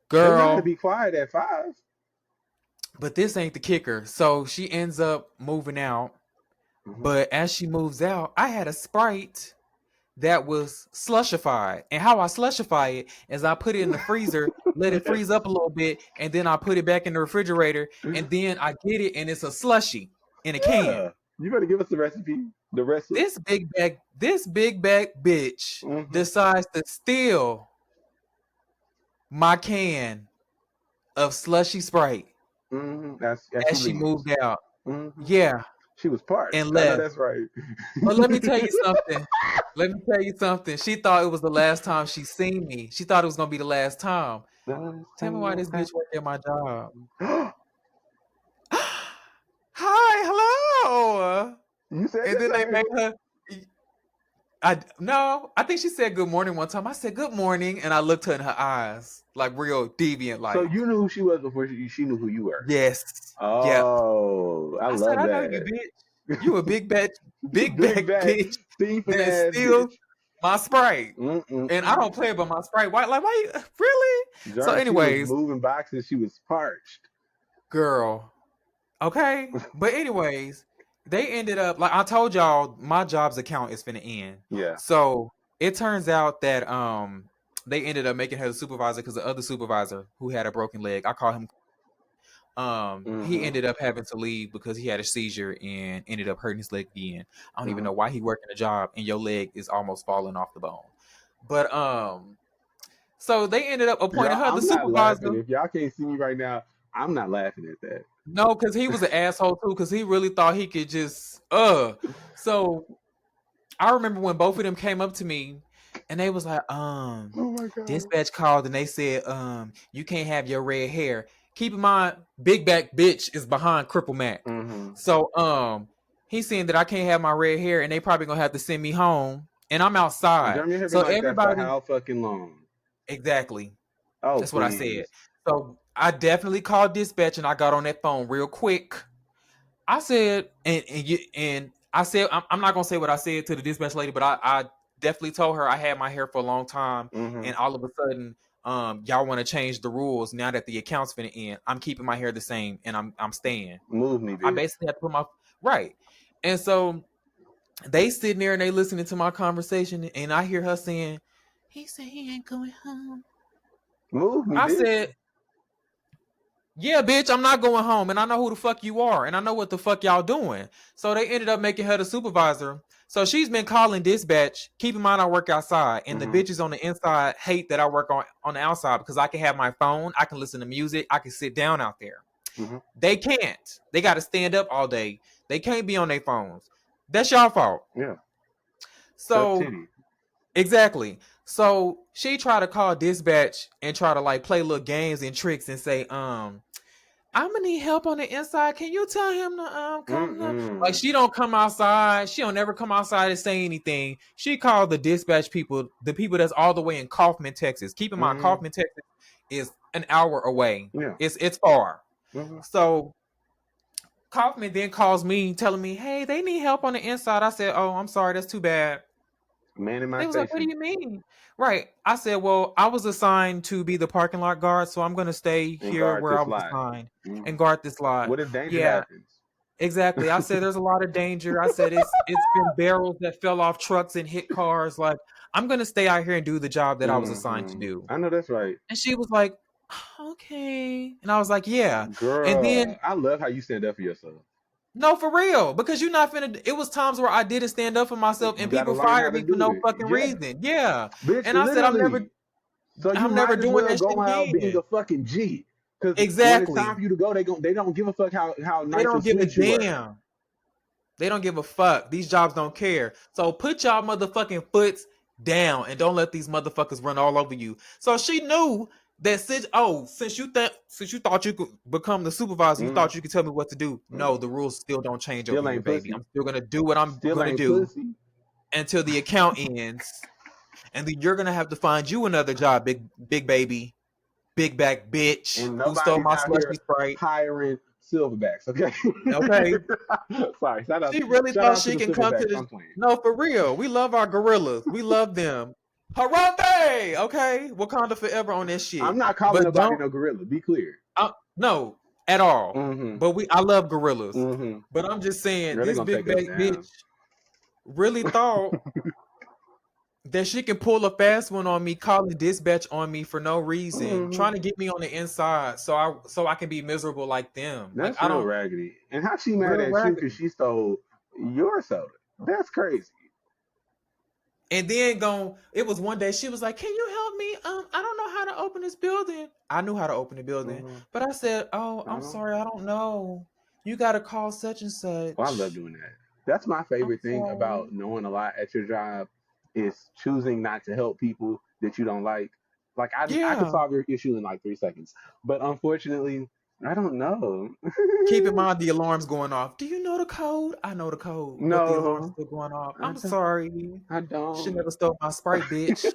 [SPEAKER 3] Girl.
[SPEAKER 2] They gotta be quiet at 5.
[SPEAKER 3] But this ain't the kicker. So she ends up moving out. But as she moves out, I had a Sprite that was slushified. And how I slushify it is I put it in the freezer, let it freeze up a little bit, and then I put it back in the refrigerator, and then I get it, and it's a slushy in a can.
[SPEAKER 2] You better give us the recipe. The rest of
[SPEAKER 3] This big bag bitch decides to steal my can of slushy Sprite as she moved out. Yeah.
[SPEAKER 2] She was parched.
[SPEAKER 3] And left.
[SPEAKER 2] I know that's right.
[SPEAKER 3] But let me tell you something. She thought it was the last time she seen me. She thought it was gonna be the last time. Tell me why this bitch worked at my job. Hi, hello.
[SPEAKER 2] You said,
[SPEAKER 3] and then they made her. I think she said good morning one time. I said good morning, and I looked her in her eyes, like real deviant, like.
[SPEAKER 2] So you knew who she was before she knew who you were.
[SPEAKER 3] Yes.
[SPEAKER 2] Oh, yep. I love
[SPEAKER 3] said,
[SPEAKER 2] that.
[SPEAKER 3] I know you, bitch. You a big back bitch that steals my Sprite, and I don't play about my Sprite. Why you really?
[SPEAKER 2] Jerm,
[SPEAKER 3] So, anyways,
[SPEAKER 2] she was moving boxes. She was parched.
[SPEAKER 3] Girl, okay. But anyways, they ended up like I told y'all, my job's account is finna end.
[SPEAKER 2] Yeah.
[SPEAKER 3] So it turns out that they ended up making her the supervisor because the other supervisor who had a broken leg, I call him. He ended up having to leave because he had a seizure and ended up hurting his leg again. I don't even know why he working a job and your leg is almost falling off the bone. But so they ended up appointing her the supervisor.
[SPEAKER 2] If y'all can't see me right now, I'm not laughing at that.
[SPEAKER 3] No, because he was an asshole too, because he really thought he could just So I remember when both of them came up to me and they was like,
[SPEAKER 2] oh my God.
[SPEAKER 3] Dispatch called and they said, you can't have your red hair. Keep in mind, big back bitch is behind Cripple Mac. So he's saying that I can't have my red hair and they probably gonna have to send me home. And I'm outside.
[SPEAKER 2] So like everybody, that for how fucking long?
[SPEAKER 3] Exactly.
[SPEAKER 2] Oh,
[SPEAKER 3] that's what I said. So I definitely called dispatch and I got on that phone real quick. I said, and I said, I'm not gonna say what I said to the dispatch lady, but I definitely told her I had my hair for a long time, and all of a sudden, y'all want to change the rules now that the account's finna end. I'm keeping my hair the same, and I'm staying.
[SPEAKER 2] Move me, bitch.
[SPEAKER 3] I basically had to put my right, and so they sitting there and they listening to my conversation, and I hear her saying, "He said he ain't going home."
[SPEAKER 2] Move me,
[SPEAKER 3] I
[SPEAKER 2] bitch.
[SPEAKER 3] said, yeah, bitch, I'm not going home, and I know who the fuck you are, and I know what the fuck y'all doing. So they ended up making her the supervisor. So she's been calling dispatch. Keep in mind, I work outside, and the bitches on the inside hate that I work on the outside because I can have my phone, I can listen to music, I can sit down out there. They can't. They got to stand up all day. They can't be on their phones. That's y'all fault.
[SPEAKER 2] Yeah.
[SPEAKER 3] So exactly. So she tried to call dispatch and try to like play little games and tricks and say, I'm gonna need help on the inside. Can you tell him to come? Like she don't come outside. She don't ever come outside and say anything. She called the dispatch people, the people that's all the way in Kaufman, Texas. Keep in mind, Kaufman, Texas is an hour away.
[SPEAKER 2] Yeah.
[SPEAKER 3] It's far. So Kaufman then calls me telling me, hey, they need help on the inside. I said, oh, I'm sorry, that's too bad.
[SPEAKER 2] Man in my
[SPEAKER 3] They was like, what do you mean? Right. I said, well, I was assigned to be the parking lot guard, so I'm going to stay here where I was assigned and guard this lot.
[SPEAKER 2] What if danger happens?
[SPEAKER 3] Exactly. I said, there's a lot of danger. I said, it's been barrels that fell off trucks and hit cars. Like, I'm going to stay out here and do the job that I was assigned to do.
[SPEAKER 2] I know that's right.
[SPEAKER 3] And she was like, okay. And I was like, yeah.
[SPEAKER 2] Girl,
[SPEAKER 3] and then
[SPEAKER 2] I love how you stand up for yourself.
[SPEAKER 3] No, for real. Because you're not finna. It was times where I didn't stand up for myself,
[SPEAKER 2] You
[SPEAKER 3] and
[SPEAKER 2] gotta
[SPEAKER 3] people
[SPEAKER 2] learn how
[SPEAKER 3] fired
[SPEAKER 2] to
[SPEAKER 3] me for
[SPEAKER 2] do
[SPEAKER 3] no
[SPEAKER 2] it.
[SPEAKER 3] fucking
[SPEAKER 2] Yeah.
[SPEAKER 3] reason. Yeah,
[SPEAKER 2] Bitch,
[SPEAKER 3] and I said
[SPEAKER 2] literally. So you
[SPEAKER 3] I'm never
[SPEAKER 2] might as
[SPEAKER 3] doing
[SPEAKER 2] well
[SPEAKER 3] that shit
[SPEAKER 2] go out being
[SPEAKER 3] again.
[SPEAKER 2] a fucking G. Because when it's time
[SPEAKER 3] Exactly.
[SPEAKER 2] for you to go, they don't give a fuck how
[SPEAKER 3] They
[SPEAKER 2] nice or
[SPEAKER 3] don't give a
[SPEAKER 2] sweet you were.
[SPEAKER 3] damn. They don't give a fuck. These jobs don't care. So put y'all motherfucking foots down and don't let these motherfuckers run all over you. So she knew that since you thought you could become the supervisor, you thought you could tell me what to do. No, the rules still don't change over
[SPEAKER 2] Still
[SPEAKER 3] here,
[SPEAKER 2] ain't
[SPEAKER 3] baby.
[SPEAKER 2] pussy.
[SPEAKER 3] I'm still gonna do what I'm
[SPEAKER 2] Still
[SPEAKER 3] gonna
[SPEAKER 2] ain't
[SPEAKER 3] do
[SPEAKER 2] pussy.
[SPEAKER 3] until the account ends. And then you're gonna have to find you another job, big baby, big back bitch
[SPEAKER 2] And
[SPEAKER 3] who stole
[SPEAKER 2] nobody's
[SPEAKER 3] my
[SPEAKER 2] out here
[SPEAKER 3] slushy Sprite.
[SPEAKER 2] hiring silverbacks, okay?
[SPEAKER 3] Okay.
[SPEAKER 2] Sorry,
[SPEAKER 3] She really
[SPEAKER 2] shout
[SPEAKER 3] thought
[SPEAKER 2] out to
[SPEAKER 3] she
[SPEAKER 2] the
[SPEAKER 3] can come to
[SPEAKER 2] silverbacks.
[SPEAKER 3] this.
[SPEAKER 2] I'm playing.
[SPEAKER 3] No, for real. We love our gorillas. We love them. Harambe! Okay? Wakanda forever on that
[SPEAKER 2] I'm
[SPEAKER 3] shit.
[SPEAKER 2] not calling
[SPEAKER 3] But
[SPEAKER 2] nobody
[SPEAKER 3] don't
[SPEAKER 2] no gorilla. Be clear.
[SPEAKER 3] no, at all.
[SPEAKER 2] Mm-hmm.
[SPEAKER 3] But I love gorillas.
[SPEAKER 2] Mm-hmm.
[SPEAKER 3] But I'm just saying,
[SPEAKER 2] Girl, they
[SPEAKER 3] this
[SPEAKER 2] gonna
[SPEAKER 3] big
[SPEAKER 2] take us
[SPEAKER 3] bag
[SPEAKER 2] down.
[SPEAKER 3] bitch really thought that she can pull a fast one on me, calling dispatch on me for no reason, trying to get me on the inside so I can be miserable like them. Like
[SPEAKER 2] That's
[SPEAKER 3] I
[SPEAKER 2] real
[SPEAKER 3] don't
[SPEAKER 2] raggedy. And how she mad
[SPEAKER 3] real
[SPEAKER 2] at you because
[SPEAKER 3] raggedy.
[SPEAKER 2] she stole your soda? That's crazy.
[SPEAKER 3] And then it was one day she was like, "Can you help me? I don't know how to open this building." I knew how to open the building, but I said, "Oh, I'm sorry, I don't know. You got to call such and such."
[SPEAKER 2] Well, I love doing that. That's my
[SPEAKER 3] I'm
[SPEAKER 2] favorite thing
[SPEAKER 3] sorry.
[SPEAKER 2] about knowing a lot at your job is choosing not to help people that you don't like. Like I could
[SPEAKER 3] Yeah.
[SPEAKER 2] solve your issue in like 3 seconds, but unfortunately, I don't know.
[SPEAKER 3] Keep in mind the alarm's going off. Do you know the code? I know the code, but the alarm's
[SPEAKER 2] No,
[SPEAKER 3] still going off.
[SPEAKER 2] I
[SPEAKER 3] I'm
[SPEAKER 2] don't.
[SPEAKER 3] sorry.
[SPEAKER 2] I
[SPEAKER 3] She
[SPEAKER 2] don't.
[SPEAKER 3] never stole my Sprite, bitch.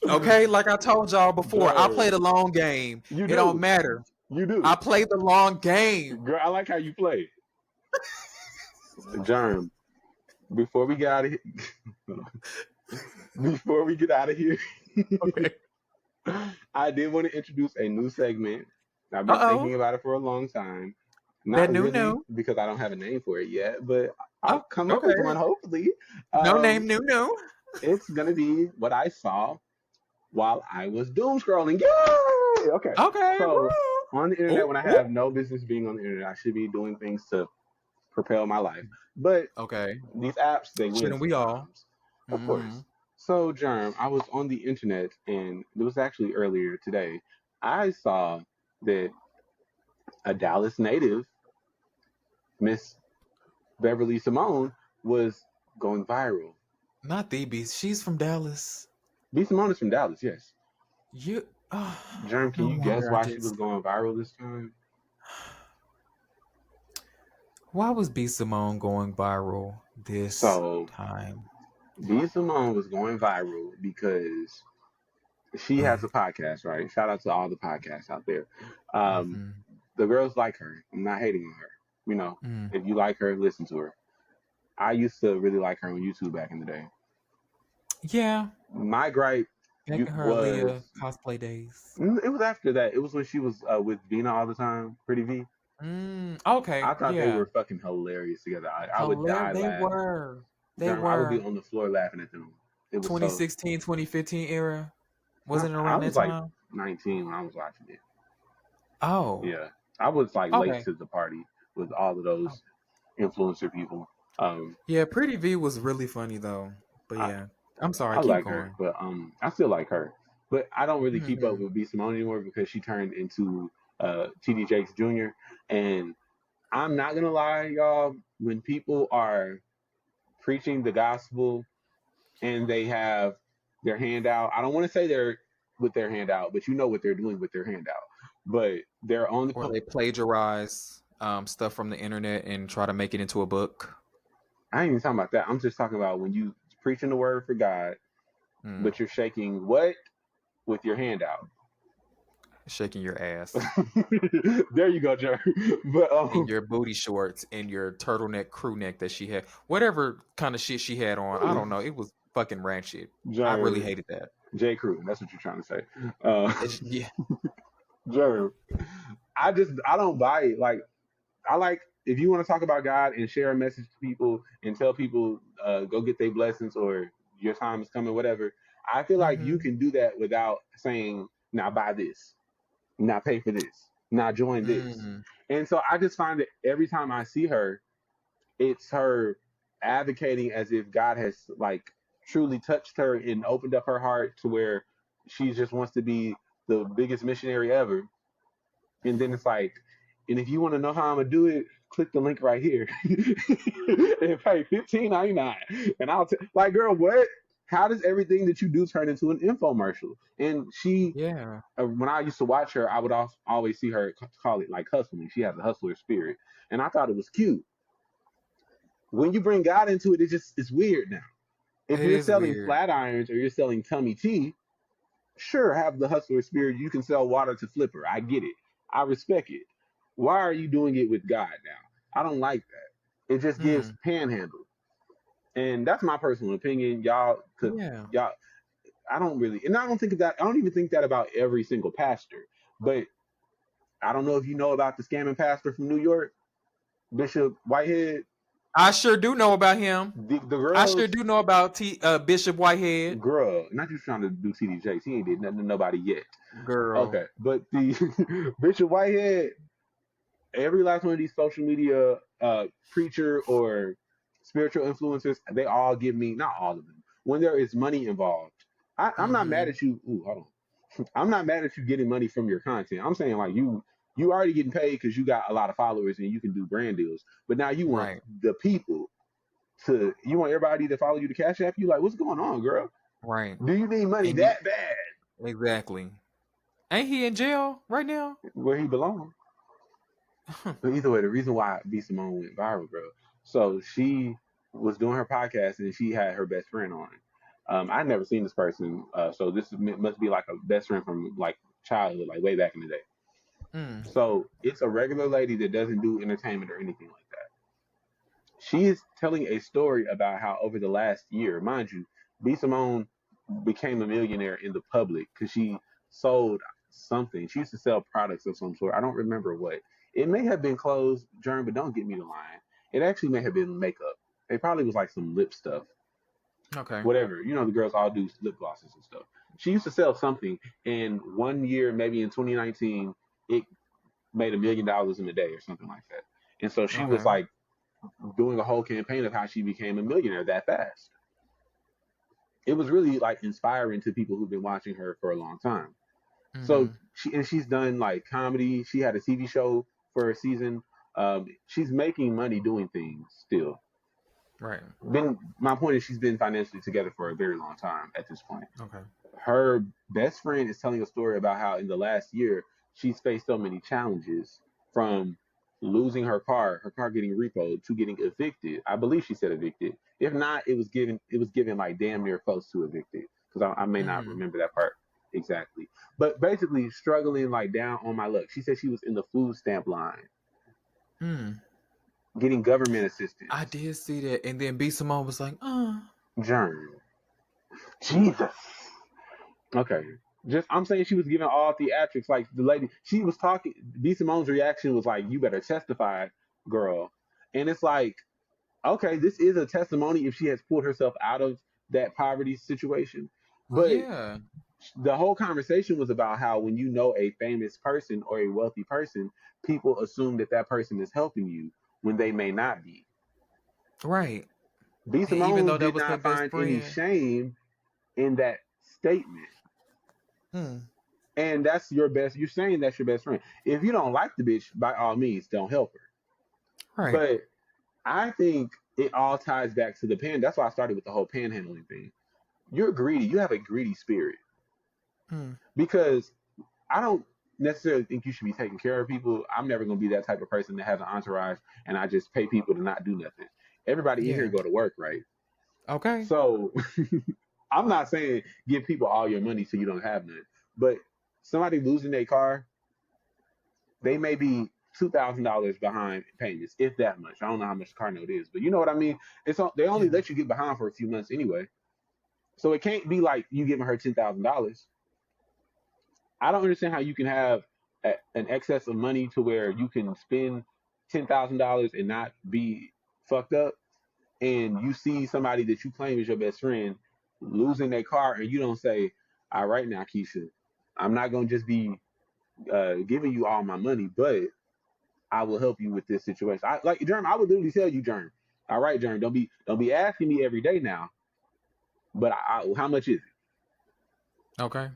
[SPEAKER 3] Okay, like I told y'all before, I play
[SPEAKER 2] Jerm,
[SPEAKER 3] the long game.
[SPEAKER 2] you
[SPEAKER 3] It don't
[SPEAKER 2] do.
[SPEAKER 3] matter.
[SPEAKER 2] You do.
[SPEAKER 3] I play the long game.
[SPEAKER 2] Girl, I like how you play. Jerm, before we get out of here, before we get out of here,
[SPEAKER 3] Okay.
[SPEAKER 2] I did want to introduce a new segment. I've been
[SPEAKER 3] Uh-oh.
[SPEAKER 2] thinking about it for a long time.
[SPEAKER 3] That
[SPEAKER 2] Not
[SPEAKER 3] new.
[SPEAKER 2] really, because I don't have a name for it yet, but I'll
[SPEAKER 3] Oh,
[SPEAKER 2] come up
[SPEAKER 3] okay.
[SPEAKER 2] with one hopefully.
[SPEAKER 3] No name, new.
[SPEAKER 2] It's gonna be what I saw while I was doom scrolling. Yay! Okay.
[SPEAKER 3] Okay.
[SPEAKER 2] So on the
[SPEAKER 3] Woo.
[SPEAKER 2] internet, when I
[SPEAKER 3] Ooh.
[SPEAKER 2] have no business being on the internet, I should be doing things to propel my life. But
[SPEAKER 3] Okay.
[SPEAKER 2] these apps, they win
[SPEAKER 3] Shouldn't we all?
[SPEAKER 2] sometimes. Of course. So, Germ, I was on the internet, and it was actually earlier today. I saw that a Dallas native, Miss Beverly Simone, was going viral.
[SPEAKER 3] Not the beast. She's from Dallas.
[SPEAKER 2] B Simone is from Dallas, yes.
[SPEAKER 3] You. Oh,
[SPEAKER 2] Germ, can
[SPEAKER 3] no
[SPEAKER 2] you guess
[SPEAKER 3] wonder I
[SPEAKER 2] why she
[SPEAKER 3] did.
[SPEAKER 2] was going viral this time?
[SPEAKER 3] Why was B Simone going viral this
[SPEAKER 2] So,
[SPEAKER 3] time?
[SPEAKER 2] B Simone was going viral because she has a podcast, right? Shout out to all the podcasts out there. Um,
[SPEAKER 3] Mm-hmm.
[SPEAKER 2] the girls like her. I'm not hating on her. You know, if you like her, listen to her. I used to really like her on YouTube back in the day.
[SPEAKER 3] Yeah.
[SPEAKER 2] My gripe
[SPEAKER 3] Back in her
[SPEAKER 2] was
[SPEAKER 3] Aaliyah cosplay days.
[SPEAKER 2] it was after that. It was when she was with Vina all the time, Pretty V.
[SPEAKER 3] Okay.
[SPEAKER 2] I thought they
[SPEAKER 3] Yeah.
[SPEAKER 2] were fucking hilarious together. I would die
[SPEAKER 3] They
[SPEAKER 2] laughing.
[SPEAKER 3] were. They
[SPEAKER 2] Germ, I would be
[SPEAKER 3] were.
[SPEAKER 2] on the floor laughing at them. It was
[SPEAKER 3] 2016, 2015 era. Wasn't it
[SPEAKER 2] I
[SPEAKER 3] around that
[SPEAKER 2] was like
[SPEAKER 3] time?
[SPEAKER 2] 19 when I was watching it.
[SPEAKER 3] Oh.
[SPEAKER 2] Yeah, I was like late
[SPEAKER 3] Okay.
[SPEAKER 2] to the party with all of those influencer people.
[SPEAKER 3] Yeah, Pretty V was really funny though. But
[SPEAKER 2] I,
[SPEAKER 3] yeah. I'm sorry,
[SPEAKER 2] I
[SPEAKER 3] keep
[SPEAKER 2] like her,
[SPEAKER 3] going.
[SPEAKER 2] but I still like her. But I don't really keep up with B Simone anymore because she turned into TD Jakes Jr. And I'm not gonna lie, y'all. When people are preaching the gospel and they have their hand out, I don't want to say they're with their hand out, but you know what they're doing with their hand out. But they're on
[SPEAKER 3] Or
[SPEAKER 2] the.
[SPEAKER 3] they plagiarize stuff from the internet and try to make it into a book.
[SPEAKER 2] I ain't even talking about that. I'm just talking about when you preaching the word for God, but you're shaking what with your hand out.
[SPEAKER 3] Shaking your ass.
[SPEAKER 2] There you go, Jerry. But
[SPEAKER 3] In your booty shorts and your turtleneck crew neck that she had. Whatever kind of shit she had on. I don't know. It was fucking ratchet. I really hated that.
[SPEAKER 2] J. Crew, that's what you're trying to say.
[SPEAKER 3] Yeah.
[SPEAKER 2] Jerry, I don't buy it. Like, I like, if you want to talk about God and share a message to people and tell people go get their blessings or your time is coming, whatever, I feel like you can do that without saying, now buy this, now pay for this. Now join this.
[SPEAKER 3] Mm.
[SPEAKER 2] And so I just find that every time I see her, it's her advocating as if God has like truly touched her and opened up her heart to where she just wants to be the biggest missionary ever. And then it's like, and if you want to know how I'm gonna do it, click the link right here and pay $15.99. And like, girl, what? How does everything that you do turn into an infomercial? And she,
[SPEAKER 3] Yeah.
[SPEAKER 2] when I used to watch her, I would always see her call it like hustling. She has a hustler spirit, and I thought it was cute. When you bring God into it, it's weird now. If
[SPEAKER 3] It
[SPEAKER 2] you're
[SPEAKER 3] is
[SPEAKER 2] selling
[SPEAKER 3] weird.
[SPEAKER 2] flat irons or you're selling tummy tea, sure, have the hustler spirit. You can sell water to Flipper. I get it. I respect it. Why are you doing it with God now? I don't like that. It just gives
[SPEAKER 3] Mm.
[SPEAKER 2] panhandle, and that's my personal opinion. Y'all, cause
[SPEAKER 3] Yeah.
[SPEAKER 2] y'all, I don't really, and I don't think of that. I don't even think that about every single pastor. But I don't know if you know about the scamming pastor from New York, Bishop Whitehead.
[SPEAKER 3] I sure do know about him.
[SPEAKER 2] The
[SPEAKER 3] I sure
[SPEAKER 2] girls,
[SPEAKER 3] do know about Bishop Whitehead.
[SPEAKER 2] girl, not just trying to do TD Jakes. He ain't did nothing to nobody yet.
[SPEAKER 3] Girl.
[SPEAKER 2] Okay, but the Bishop Whitehead, every last one of these social media preacher or spiritual influencers, they all give me, not all of them, when there is money involved. I'm not mad
[SPEAKER 3] Mm-hmm.
[SPEAKER 2] at you. Ooh, hold on. I'm not mad at you getting money from your content. I'm saying like you already getting paid because you got a lot of followers and you can do brand deals. But now you want
[SPEAKER 3] Right.
[SPEAKER 2] the people you want everybody to follow you to Cash App you. Like, what's going on, girl?
[SPEAKER 3] Right.
[SPEAKER 2] Do you need money
[SPEAKER 3] And you
[SPEAKER 2] that bad?
[SPEAKER 3] exactly. Ain't he in jail right now?
[SPEAKER 2] Where he belongs? But either way, the reason why B Simone went viral, bro. So she was doing her podcast and she had her best friend on. I'd never seen this person, so this must be like a best friend from like childhood, like way back in the day.
[SPEAKER 3] Mm.
[SPEAKER 2] So it's a regular lady that doesn't do entertainment or anything like that. She is telling a story about how over the last year, mind you, B Simone became a millionaire in the public because she sold something. She used to sell products of some sort. I don't remember what. It may have been clothes, Jerm, but don't get me the line. It actually may have been makeup. It probably was like some lip stuff,
[SPEAKER 3] Okay.
[SPEAKER 2] whatever. You know, the girls all do lip glosses and stuff. She used to sell something, and one year, maybe in 2019, it made $1 million in a day or something like that. And so she was
[SPEAKER 3] Okay.
[SPEAKER 2] like doing a whole campaign of how she became a millionaire that fast. It was really like inspiring to people who've been watching her for a long time. So
[SPEAKER 3] Mm-hmm.
[SPEAKER 2] she's done like comedy. She had a TV show for a season. She's making money doing things still.
[SPEAKER 3] Right.
[SPEAKER 2] Been my point is she's been financially together for a very long time at this point.
[SPEAKER 3] Okay.
[SPEAKER 2] Her best friend is telling a story about how in the last year she's faced so many challenges, from losing her car getting repoed, to getting evicted. I believe she said evicted. If not, it was given like damn near close to evicted, because I may not
[SPEAKER 3] Mm.
[SPEAKER 2] remember that part exactly. But basically struggling like down on my luck. She said she was in the food stamp line
[SPEAKER 3] Mm.
[SPEAKER 2] getting government
[SPEAKER 3] I
[SPEAKER 2] assistance.
[SPEAKER 3] did see that, and then B Simone was like,
[SPEAKER 2] Germ. Jesus. Okay. Just I'm saying she was giving all theatrics. Like the lady, she was talking. B Simone's reaction was like, "You better testify, girl." And it's like, okay, this is a testimony if she has pulled herself out of that poverty situation. But
[SPEAKER 3] yeah,
[SPEAKER 2] the whole conversation was about how when you know a famous person or a wealthy person, people assume that that person is helping you when they may not be.
[SPEAKER 3] right.
[SPEAKER 2] B
[SPEAKER 3] And even though
[SPEAKER 2] Simone
[SPEAKER 3] that
[SPEAKER 2] did
[SPEAKER 3] was her
[SPEAKER 2] not
[SPEAKER 3] best
[SPEAKER 2] find any
[SPEAKER 3] friend,
[SPEAKER 2] shame in that statement.
[SPEAKER 3] mm.
[SPEAKER 2] And that's your best. You're saying that's your best friend. If you don't like the bitch, by all means, don't help her.
[SPEAKER 3] Right.
[SPEAKER 2] But I think it all ties back to the pan. That's why I started with the whole panhandling thing. You're greedy. You have a greedy spirit,
[SPEAKER 3] Mm.
[SPEAKER 2] because I don't necessarily think you should be taking care of people. I'm never going to be that type of person that has an entourage and I just pay people to not do nothing. Everybody in here
[SPEAKER 3] Yeah.
[SPEAKER 2] go to work, right?
[SPEAKER 3] Okay.
[SPEAKER 2] So I'm not saying give people all your money so you don't have none, but somebody losing their car, they may be $2,000 behind payments, if that much. I don't know how much the car note is, but you know what I mean. They only
[SPEAKER 3] Yeah.
[SPEAKER 2] let you get behind for a few months anyway, so it can't be like you giving her $10,000. I don't understand how you can have an excess of money to where you can spend $10,000 and not be fucked up, and you see somebody that you claim is your best friend losing their car, and you don't say, "All right, now, Keisha, I'm not gonna just be giving you all my money, but I will help you with this situation. Like Jerm, I would literally tell you, Jerm. All right, Jerm, don't be asking me every day now, but how much is it?
[SPEAKER 3] Okay.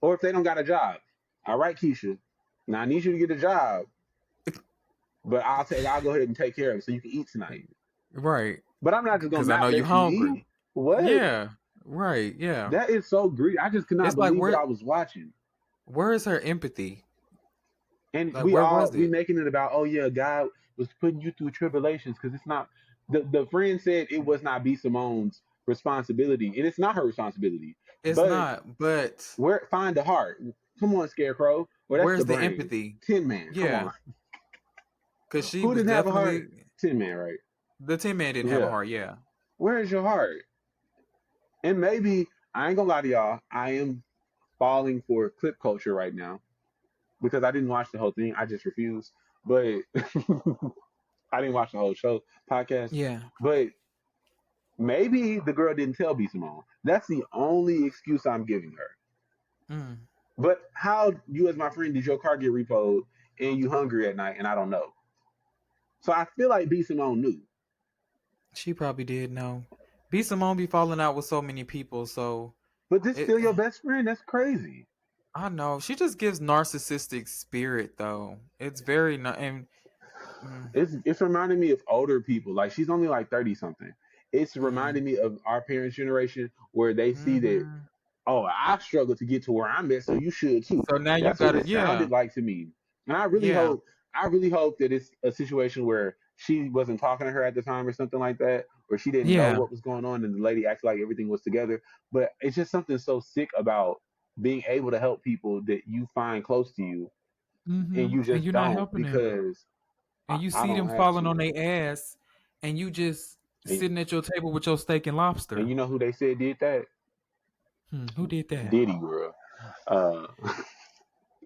[SPEAKER 2] Or if they don't got a job, all right, Keisha. Now I need you to get a job, but I'll go ahead and take care of it so you can eat tonight.
[SPEAKER 3] Right.
[SPEAKER 2] But I'm not just gonna
[SPEAKER 3] Because I know
[SPEAKER 2] not
[SPEAKER 3] you
[SPEAKER 2] let you
[SPEAKER 3] hungry.
[SPEAKER 2] eat. What?
[SPEAKER 3] Yeah. Right. Yeah.
[SPEAKER 2] That is so greedy. I just could not
[SPEAKER 3] It's like
[SPEAKER 2] believe what I was watching.
[SPEAKER 3] where is her empathy?
[SPEAKER 2] And
[SPEAKER 3] Like where was
[SPEAKER 2] we
[SPEAKER 3] it?
[SPEAKER 2] making it about, oh yeah, God was putting you through tribulations because it's not the friend said it was not B Simone's responsibility, and it's not her responsibility.
[SPEAKER 3] It's
[SPEAKER 2] But
[SPEAKER 3] not. But
[SPEAKER 2] where find the heart? Come on, Scarecrow. Or that's the
[SPEAKER 3] where's the
[SPEAKER 2] brain.
[SPEAKER 3] empathy?
[SPEAKER 2] Tin Man. Come
[SPEAKER 3] Yeah.
[SPEAKER 2] on.
[SPEAKER 3] Because she
[SPEAKER 2] Who
[SPEAKER 3] was
[SPEAKER 2] didn't have a heart?
[SPEAKER 3] definitely
[SPEAKER 2] Tin Man, right?
[SPEAKER 3] the Tin Man didn't have a heart. Yeah.
[SPEAKER 2] Where is your heart? And maybe I ain't gonna lie to y'all. I am falling for clip culture right now because I didn't watch the whole thing. I just refused. But I didn't watch the whole show podcast.
[SPEAKER 3] Yeah.
[SPEAKER 2] But maybe the girl didn't tell B Simone. That's the only excuse I'm giving her.
[SPEAKER 3] Mm.
[SPEAKER 2] But how you, as my friend, did your car get repoed and you hungry at night and I don't know? So I feel like B Simone knew.
[SPEAKER 3] She probably did know. B Simone be falling out with so many people, so.
[SPEAKER 2] But this still your best friend? That's crazy.
[SPEAKER 3] I know. She just gives narcissistic spirit, though. It's very and
[SPEAKER 2] it's reminding me of older people. Like she's only like 30 something. It's reminding me of our parents' generation where they see that, oh, I struggled to get to where I'm at, so you should too.
[SPEAKER 3] So now
[SPEAKER 2] That's
[SPEAKER 3] you got
[SPEAKER 2] what it sounded like to me. And I really hope that it's a situation where she wasn't talking to her at the time or something like that, or she didn't know what was going on and the lady acted like everything was together. But it's just something so sick about being able to help people that you find close to you and you just
[SPEAKER 3] you're
[SPEAKER 2] don't
[SPEAKER 3] not helping them.
[SPEAKER 2] because
[SPEAKER 3] And you see them falling on their ass and you just sitting at your table with your steak and lobster.
[SPEAKER 2] And you know who they said did that?
[SPEAKER 3] Who did that?
[SPEAKER 2] Diddy, girl.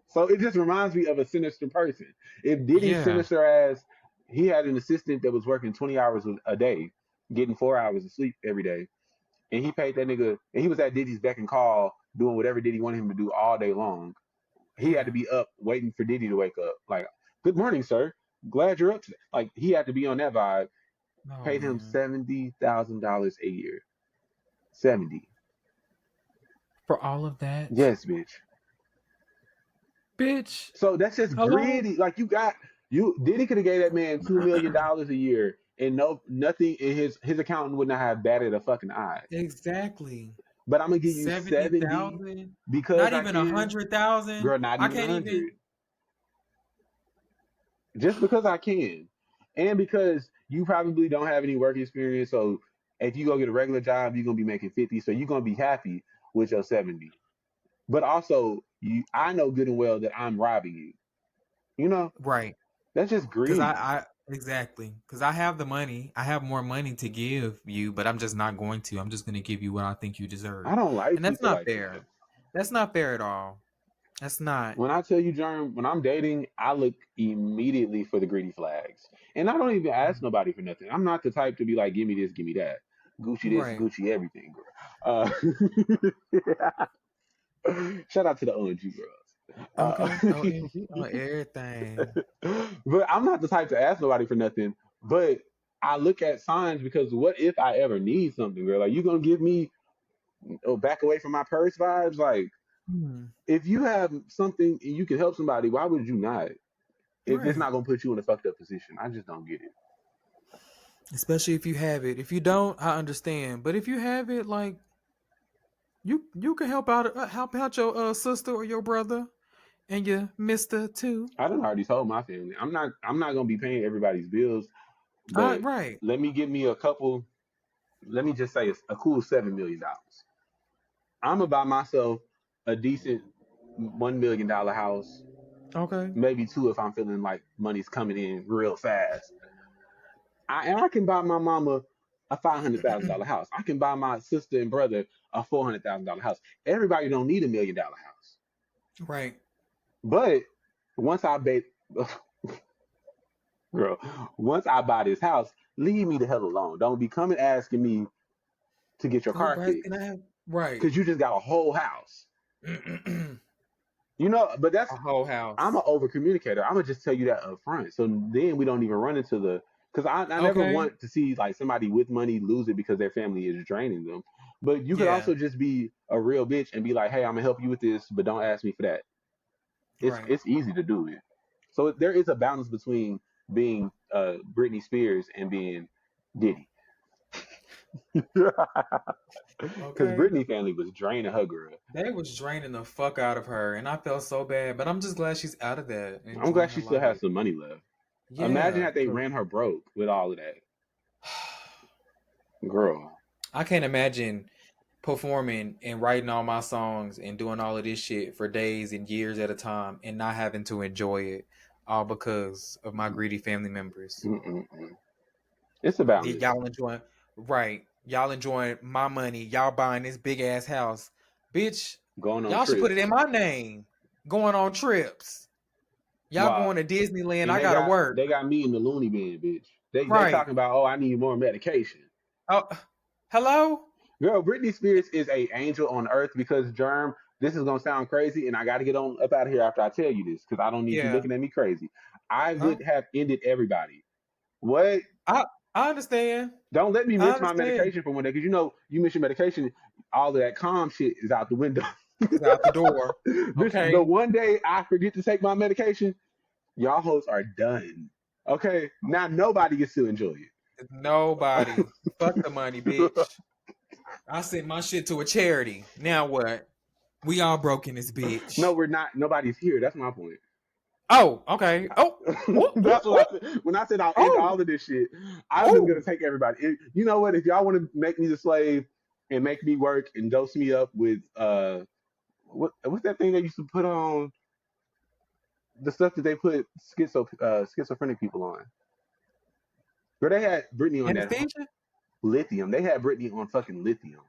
[SPEAKER 2] So it just reminds me of a sinister person. If Diddy's sinister ass, he had an assistant that was working 20 hours a day, getting 4 hours of sleep every day. And he paid that nigga, and he was at Diddy's beck and call, doing whatever Diddy wanted him to do all day long. He had to be up waiting for Diddy to wake up. Like, good morning, sir. Glad you're up today. Like, he had to be on that vibe. Paid him $70,000 a year. 70.
[SPEAKER 3] For all of that?
[SPEAKER 2] Yes, bitch.
[SPEAKER 3] Bitch.
[SPEAKER 2] So that's just greedy. Like Diddy could have gave that man $2 million a year and nothing in his accountant would not have batted a fucking eye.
[SPEAKER 3] Exactly.
[SPEAKER 2] But I'm gonna give you 70 because
[SPEAKER 3] not even 100,000.
[SPEAKER 2] Girl, not even 100. Just because I can, and because you probably don't have any work experience. So if you go get a regular job, you're gonna be making 50. So you're gonna be happy with your 70. But also, I know good and well that I'm robbing you. You know,
[SPEAKER 3] right?
[SPEAKER 2] That's just greedy.
[SPEAKER 3] Because exactly. Because I have the money. I have more money to give you, but I'm just not going to. I'm just going to give you what I think you deserve.
[SPEAKER 2] I don't like,
[SPEAKER 3] and that's not
[SPEAKER 2] like
[SPEAKER 3] fair.
[SPEAKER 2] That.
[SPEAKER 3] That's not fair at all. That's not.
[SPEAKER 2] When I tell you, Jerm, when I'm dating, I look immediately for the greedy flags, and I don't even ask nobody for nothing. I'm not the type to be like, give me this, give me that, Gucci this, Gucci everything, girl. Shout out to the ONG girls.
[SPEAKER 3] Okay. On everything.
[SPEAKER 2] But I'm not the type to ask nobody for nothing. But I look at signs because what if I ever need something, girl? Like, you gonna give me back away from my purse vibes? Like, if you have something and you can help somebody, why would you not? If it's not gonna put you in a fucked up position, I just don't get it.
[SPEAKER 3] Especially if you have it. If you don't, I understand. But if you have it, like, you can help out your sister or your brother and your mister too.
[SPEAKER 2] I done already told my family I'm not gonna be paying everybody's bills. But let me give me a couple. Let me just say a cool $7 million. I'm gonna buy myself a decent $1 million house.
[SPEAKER 3] Okay.
[SPEAKER 2] Maybe 2 if I'm feeling like money's coming in real fast. I can buy my mama a $500,000 house. I can buy my sister and brother a $400,000 house. Everybody don't need $1 million house.
[SPEAKER 3] Right.
[SPEAKER 2] But once I buy this house, leave me the hell alone. Don't be coming asking me to get your car fixed.
[SPEAKER 3] Right.
[SPEAKER 2] Because you just got a whole house. But
[SPEAKER 3] A whole house.
[SPEAKER 2] I'm an over communicator. I'm gonna just tell you that up front. So then we don't even run into because I never
[SPEAKER 3] Okay.
[SPEAKER 2] want to see like somebody with money lose it because their family is draining them. But you could
[SPEAKER 3] Yeah.
[SPEAKER 2] also just be a real bitch and be like, hey, I'm gonna help you with this, but don't ask me for that.
[SPEAKER 3] Right.
[SPEAKER 2] It's easy to do it. So there is a balance between being Britney Spears and being Diddy. Because
[SPEAKER 3] Okay.
[SPEAKER 2] Britney family was draining her girl.
[SPEAKER 3] They was draining the fuck out of her, and I felt so bad. But I'm just glad she's out of that and
[SPEAKER 2] I'm glad
[SPEAKER 3] enjoying her
[SPEAKER 2] she still has
[SPEAKER 3] life.
[SPEAKER 2] some money left. Imagine
[SPEAKER 3] Yeah.
[SPEAKER 2] that they ran her broke with all of that. Girl.
[SPEAKER 3] I can't imagine performing and writing all my songs and doing all of this shit for days and years at a time and not having to enjoy it, all because of my greedy family members.
[SPEAKER 2] Mm-mm-mm. It's a balance.
[SPEAKER 3] Y'all enjoying, right? Y'all enjoying my money. Y'all buying this big ass house, bitch.
[SPEAKER 2] Going on
[SPEAKER 3] Y'all should put it
[SPEAKER 2] trips.
[SPEAKER 3] in my name. Going on trips. Y'all
[SPEAKER 2] Wow.
[SPEAKER 3] going to Disneyland.
[SPEAKER 2] And
[SPEAKER 3] I gotta work.
[SPEAKER 2] they got me in the loony bin, bitch. They
[SPEAKER 3] Right.
[SPEAKER 2] talking about, oh, I need more medication.
[SPEAKER 3] Oh, hello.
[SPEAKER 2] Girl, Britney Spears is a angel on earth because Germ, this is gonna sound crazy, and I gotta get on up out of here after I tell you this, because I don't need you
[SPEAKER 3] Yeah.
[SPEAKER 2] looking at me crazy. I
[SPEAKER 3] Oh,
[SPEAKER 2] would have ended everybody. What?
[SPEAKER 3] I understand.
[SPEAKER 2] Don't let me
[SPEAKER 3] I
[SPEAKER 2] miss my
[SPEAKER 3] understand.
[SPEAKER 2] medication for one day, because you miss your medication, all of that calm shit is out the window.
[SPEAKER 3] It's out the door.
[SPEAKER 2] Bitch, the
[SPEAKER 3] Okay.
[SPEAKER 2] one day I forget to take my medication, y'all hoes are done. Okay, now nobody gets to enjoy
[SPEAKER 3] Nobody. Fuck the money,
[SPEAKER 2] it.
[SPEAKER 3] bitch. I sent my shit to a charity. Now what? We all broke in this bitch.
[SPEAKER 2] No, we're not. Nobody's here. That's my point.
[SPEAKER 3] Oh, okay. Oh,
[SPEAKER 2] That's what I said. When I said I'll end all of this shit, I was gonna take everybody. You know what? If y'all want to make me the slave and make me work and dose me up with what's that thing they used to put on the stuff that they put schizophrenic people on? But they had Britney on that
[SPEAKER 3] anesthesia?
[SPEAKER 2] lithium. They had Britney on fucking lithium.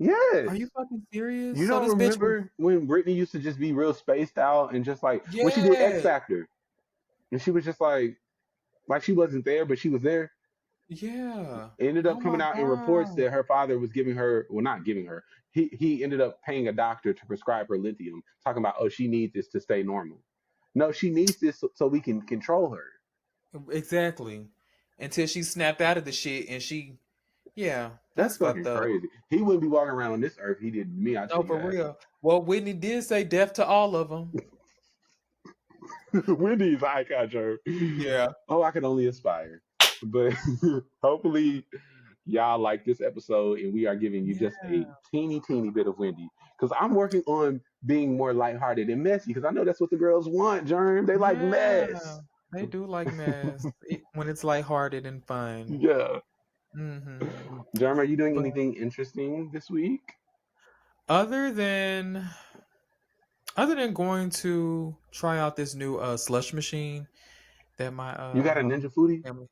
[SPEAKER 3] Are
[SPEAKER 2] Yes.
[SPEAKER 3] you fucking serious?
[SPEAKER 2] You
[SPEAKER 3] So
[SPEAKER 2] don't
[SPEAKER 3] this bitch was.
[SPEAKER 2] remember when Britney used to just be real spaced out and just like when she did X
[SPEAKER 3] Yeah.
[SPEAKER 2] Factor and she was just like she wasn't there, but she was there.
[SPEAKER 3] Yeah.
[SPEAKER 2] It ended
[SPEAKER 3] Oh
[SPEAKER 2] up
[SPEAKER 3] my
[SPEAKER 2] coming out in reports
[SPEAKER 3] god.
[SPEAKER 2] that her father was giving her, well, not giving her. He ended up paying a doctor to prescribe her lithium, talking about, oh, she needs this to stay normal. No, she needs this so we can control her.
[SPEAKER 3] Exactly. Until she snapped out of the shit and she. Yeah,
[SPEAKER 2] That's
[SPEAKER 3] that's
[SPEAKER 2] fucking
[SPEAKER 3] fucked up.
[SPEAKER 2] crazy. He wouldn't be walking around on this earth. He did me. I tell
[SPEAKER 3] No,
[SPEAKER 2] you
[SPEAKER 3] for
[SPEAKER 2] that.
[SPEAKER 3] real. Well, Whitney did say death to all of them.
[SPEAKER 2] Wendy's icon, Joe.
[SPEAKER 3] Yeah.
[SPEAKER 2] Oh, I can only aspire. But hopefully y'all like this episode and we are giving you just a teeny bit of Wendy. Because I'm working on being more lighthearted and messy because I know that's what the girls want, Jerm. They like mess.
[SPEAKER 3] They do like mess when it's lighthearted and fun.
[SPEAKER 2] Yeah.
[SPEAKER 3] Mm-hmm.
[SPEAKER 2] Jerm, are you doing
[SPEAKER 3] But
[SPEAKER 2] anything interesting this week?
[SPEAKER 3] other than going to try out this new slush machine that my
[SPEAKER 2] You got a ninja foodie?
[SPEAKER 3] family,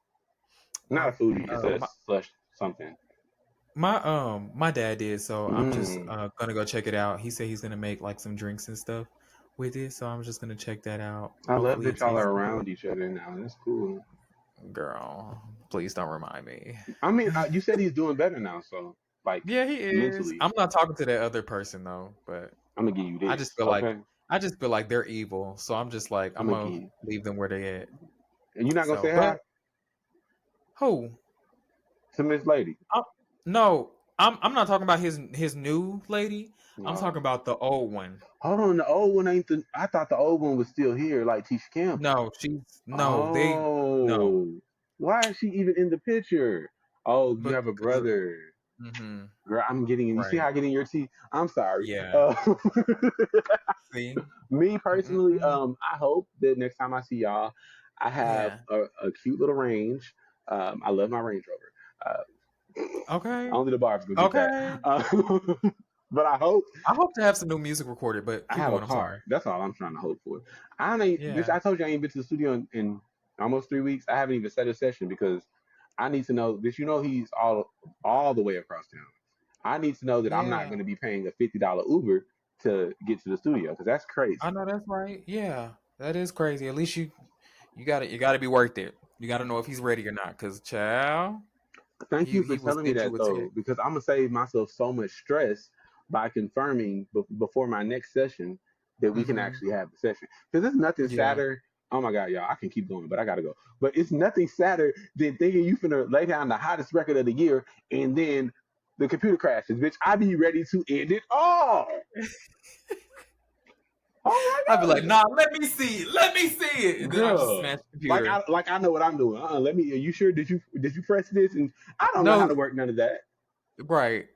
[SPEAKER 2] Not
[SPEAKER 3] my
[SPEAKER 2] a foodie. It's a
[SPEAKER 3] my
[SPEAKER 2] slush something.
[SPEAKER 3] my dad did, so I'm just
[SPEAKER 2] Mm.
[SPEAKER 3] gonna go check it out. He said he's gonna make like some drinks and stuff with it, so I'm just gonna check that out.
[SPEAKER 2] I love
[SPEAKER 3] Hopefully it
[SPEAKER 2] that y'all
[SPEAKER 3] tastes
[SPEAKER 2] are
[SPEAKER 3] good.
[SPEAKER 2] around each other now. That's cool.
[SPEAKER 3] Girl, please don't remind me.
[SPEAKER 2] I mean, you said he's doing better now, so like
[SPEAKER 3] Yeah, he is.
[SPEAKER 2] mentally,
[SPEAKER 3] I'm not talking to that other person though, but
[SPEAKER 2] I'm gonna give you
[SPEAKER 3] I
[SPEAKER 2] this.
[SPEAKER 3] just feel
[SPEAKER 2] Okay,
[SPEAKER 3] like they're evil. So I'm just like
[SPEAKER 2] I'm
[SPEAKER 3] I'm
[SPEAKER 2] gonna
[SPEAKER 3] gonna
[SPEAKER 2] give you.
[SPEAKER 3] leave them where they at.
[SPEAKER 2] And you're not gonna
[SPEAKER 3] So,
[SPEAKER 2] say hi
[SPEAKER 3] but who?
[SPEAKER 2] to Miss Lady.
[SPEAKER 3] No, I'm not talking about his new lady. I'm
[SPEAKER 2] No.
[SPEAKER 3] talking about the old one.
[SPEAKER 2] Hold on, the old one ain't the. I thought the old one was still here, like Tisha Campbell.
[SPEAKER 3] No, no.
[SPEAKER 2] Oh, why is she even in the picture? Oh, you have a
[SPEAKER 3] Because
[SPEAKER 2] brother.
[SPEAKER 3] mm-hmm,
[SPEAKER 2] Girl, I'm getting. You see
[SPEAKER 3] right.
[SPEAKER 2] how I get in your teeth? I'm sorry.
[SPEAKER 3] Yeah. See?
[SPEAKER 2] Me personally,
[SPEAKER 3] Mm-mm.
[SPEAKER 2] I hope that next time I see y'all, I have
[SPEAKER 3] Yeah.
[SPEAKER 2] a cute little range. I love my Range Rover.
[SPEAKER 3] Okay.
[SPEAKER 2] Only the Barb's gonna get that.
[SPEAKER 3] Okay.
[SPEAKER 2] But I hope
[SPEAKER 3] I hope to have some new music recorded, but
[SPEAKER 2] I
[SPEAKER 3] keep
[SPEAKER 2] have a
[SPEAKER 3] going. I'm sorry.
[SPEAKER 2] car. That's all I'm trying to hope for. I ain't, bitch.
[SPEAKER 3] Yeah.
[SPEAKER 2] I told you I ain't been to the studio in almost 3 weeks. I haven't even set a session because I need to know. Bitch, you know he's all the way across town. I need to know that I'm not
[SPEAKER 3] Yeah.
[SPEAKER 2] going to be paying a $50 Uber to get to the studio because that's crazy.
[SPEAKER 3] I know that's right. Yeah. That is crazy. At least you gotta be worth it. You gotta know if he's ready or not. Cause child,
[SPEAKER 2] Thank you for
[SPEAKER 3] he will
[SPEAKER 2] telling me
[SPEAKER 3] send
[SPEAKER 2] that
[SPEAKER 3] you a
[SPEAKER 2] though
[SPEAKER 3] text.
[SPEAKER 2] because I'm gonna save myself so much stress by confirming before my next session that we can actually have the session. Because there's nothing
[SPEAKER 3] Yeah.
[SPEAKER 2] sadder. Oh my God, y'all, I can keep going, but I gotta go. But it's nothing sadder than thinking you finna lay down the hottest record of the year and then the computer crashes. Bitch, I be ready to end it all. Oh my
[SPEAKER 3] I'd be like,
[SPEAKER 2] God.
[SPEAKER 3] nah, let me see it. And then I just smash
[SPEAKER 2] Girl,
[SPEAKER 3] the computer.
[SPEAKER 2] like I know what I'm doing. Let me. Are you sure? Did you press this? And I don't know how
[SPEAKER 3] No,
[SPEAKER 2] to work none of that.
[SPEAKER 3] right.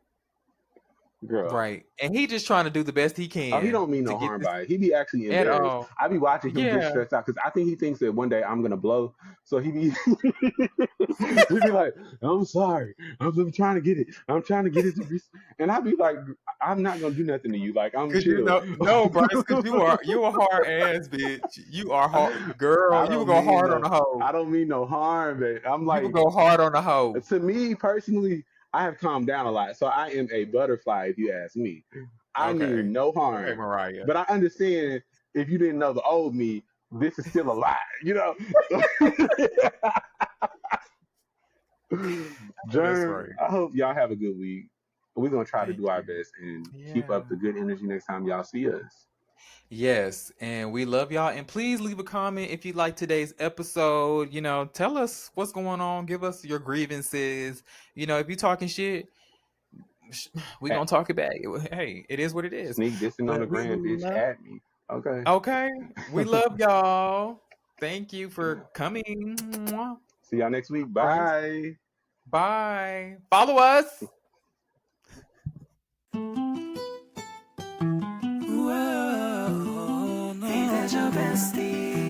[SPEAKER 2] Girl.
[SPEAKER 3] Right. And he just trying to do the best he
[SPEAKER 2] Oh, he
[SPEAKER 3] can
[SPEAKER 2] don't mean
[SPEAKER 3] to
[SPEAKER 2] no
[SPEAKER 3] get
[SPEAKER 2] harm
[SPEAKER 3] this
[SPEAKER 2] by it. He be actually
[SPEAKER 3] at
[SPEAKER 2] embarrassed.
[SPEAKER 3] all.
[SPEAKER 2] I be watching him get
[SPEAKER 3] Yeah.
[SPEAKER 2] stressed out because I think he thinks that one day I'm gonna blow. So he be he be like, "I'm sorry. I'm trying to get it. I'm trying to get it to be." And I be like, "I'm not gonna do nothing to you. Like I'm
[SPEAKER 3] Cause you
[SPEAKER 2] chill."
[SPEAKER 3] know, no, Bryce, cause you a hard ass bitch. You are hard,
[SPEAKER 2] I
[SPEAKER 3] girl. You would
[SPEAKER 2] don't
[SPEAKER 3] go
[SPEAKER 2] mean
[SPEAKER 3] hard on
[SPEAKER 2] no.
[SPEAKER 3] the hoe.
[SPEAKER 2] I don't mean no harm, but I'm
[SPEAKER 3] You would
[SPEAKER 2] like,
[SPEAKER 3] go hard on the hoe.
[SPEAKER 2] to me personally, I have calmed down a lot. So I am a butterfly, if you ask me. I
[SPEAKER 3] Okay.
[SPEAKER 2] mean no
[SPEAKER 3] Okay,
[SPEAKER 2] harm,
[SPEAKER 3] Mariah.
[SPEAKER 2] but I understand if you didn't know the old me, this is still a lie. You know,
[SPEAKER 3] That's
[SPEAKER 2] Jerm,
[SPEAKER 3] right.
[SPEAKER 2] I hope y'all have a good week. We're gonna try to
[SPEAKER 3] Thank
[SPEAKER 2] do our
[SPEAKER 3] you.
[SPEAKER 2] best and keep
[SPEAKER 3] Yeah.
[SPEAKER 2] up the good energy next time y'all see us.
[SPEAKER 3] Yes, and we love y'all. And please leave a comment if you like today's episode. Tell us what's going on. Give us your grievances. If you talking shit, we
[SPEAKER 2] At,
[SPEAKER 3] gonna talk it back. Hey, it is what it is.
[SPEAKER 2] sneak dissing on
[SPEAKER 3] But
[SPEAKER 2] the
[SPEAKER 3] we
[SPEAKER 2] gram, bitch.
[SPEAKER 3] love.
[SPEAKER 2] At me. Okay.
[SPEAKER 3] Okay, we love y'all. Thank you for coming.
[SPEAKER 2] See y'all next week.
[SPEAKER 3] Bryce.
[SPEAKER 2] Bye.
[SPEAKER 3] Bye. Follow us.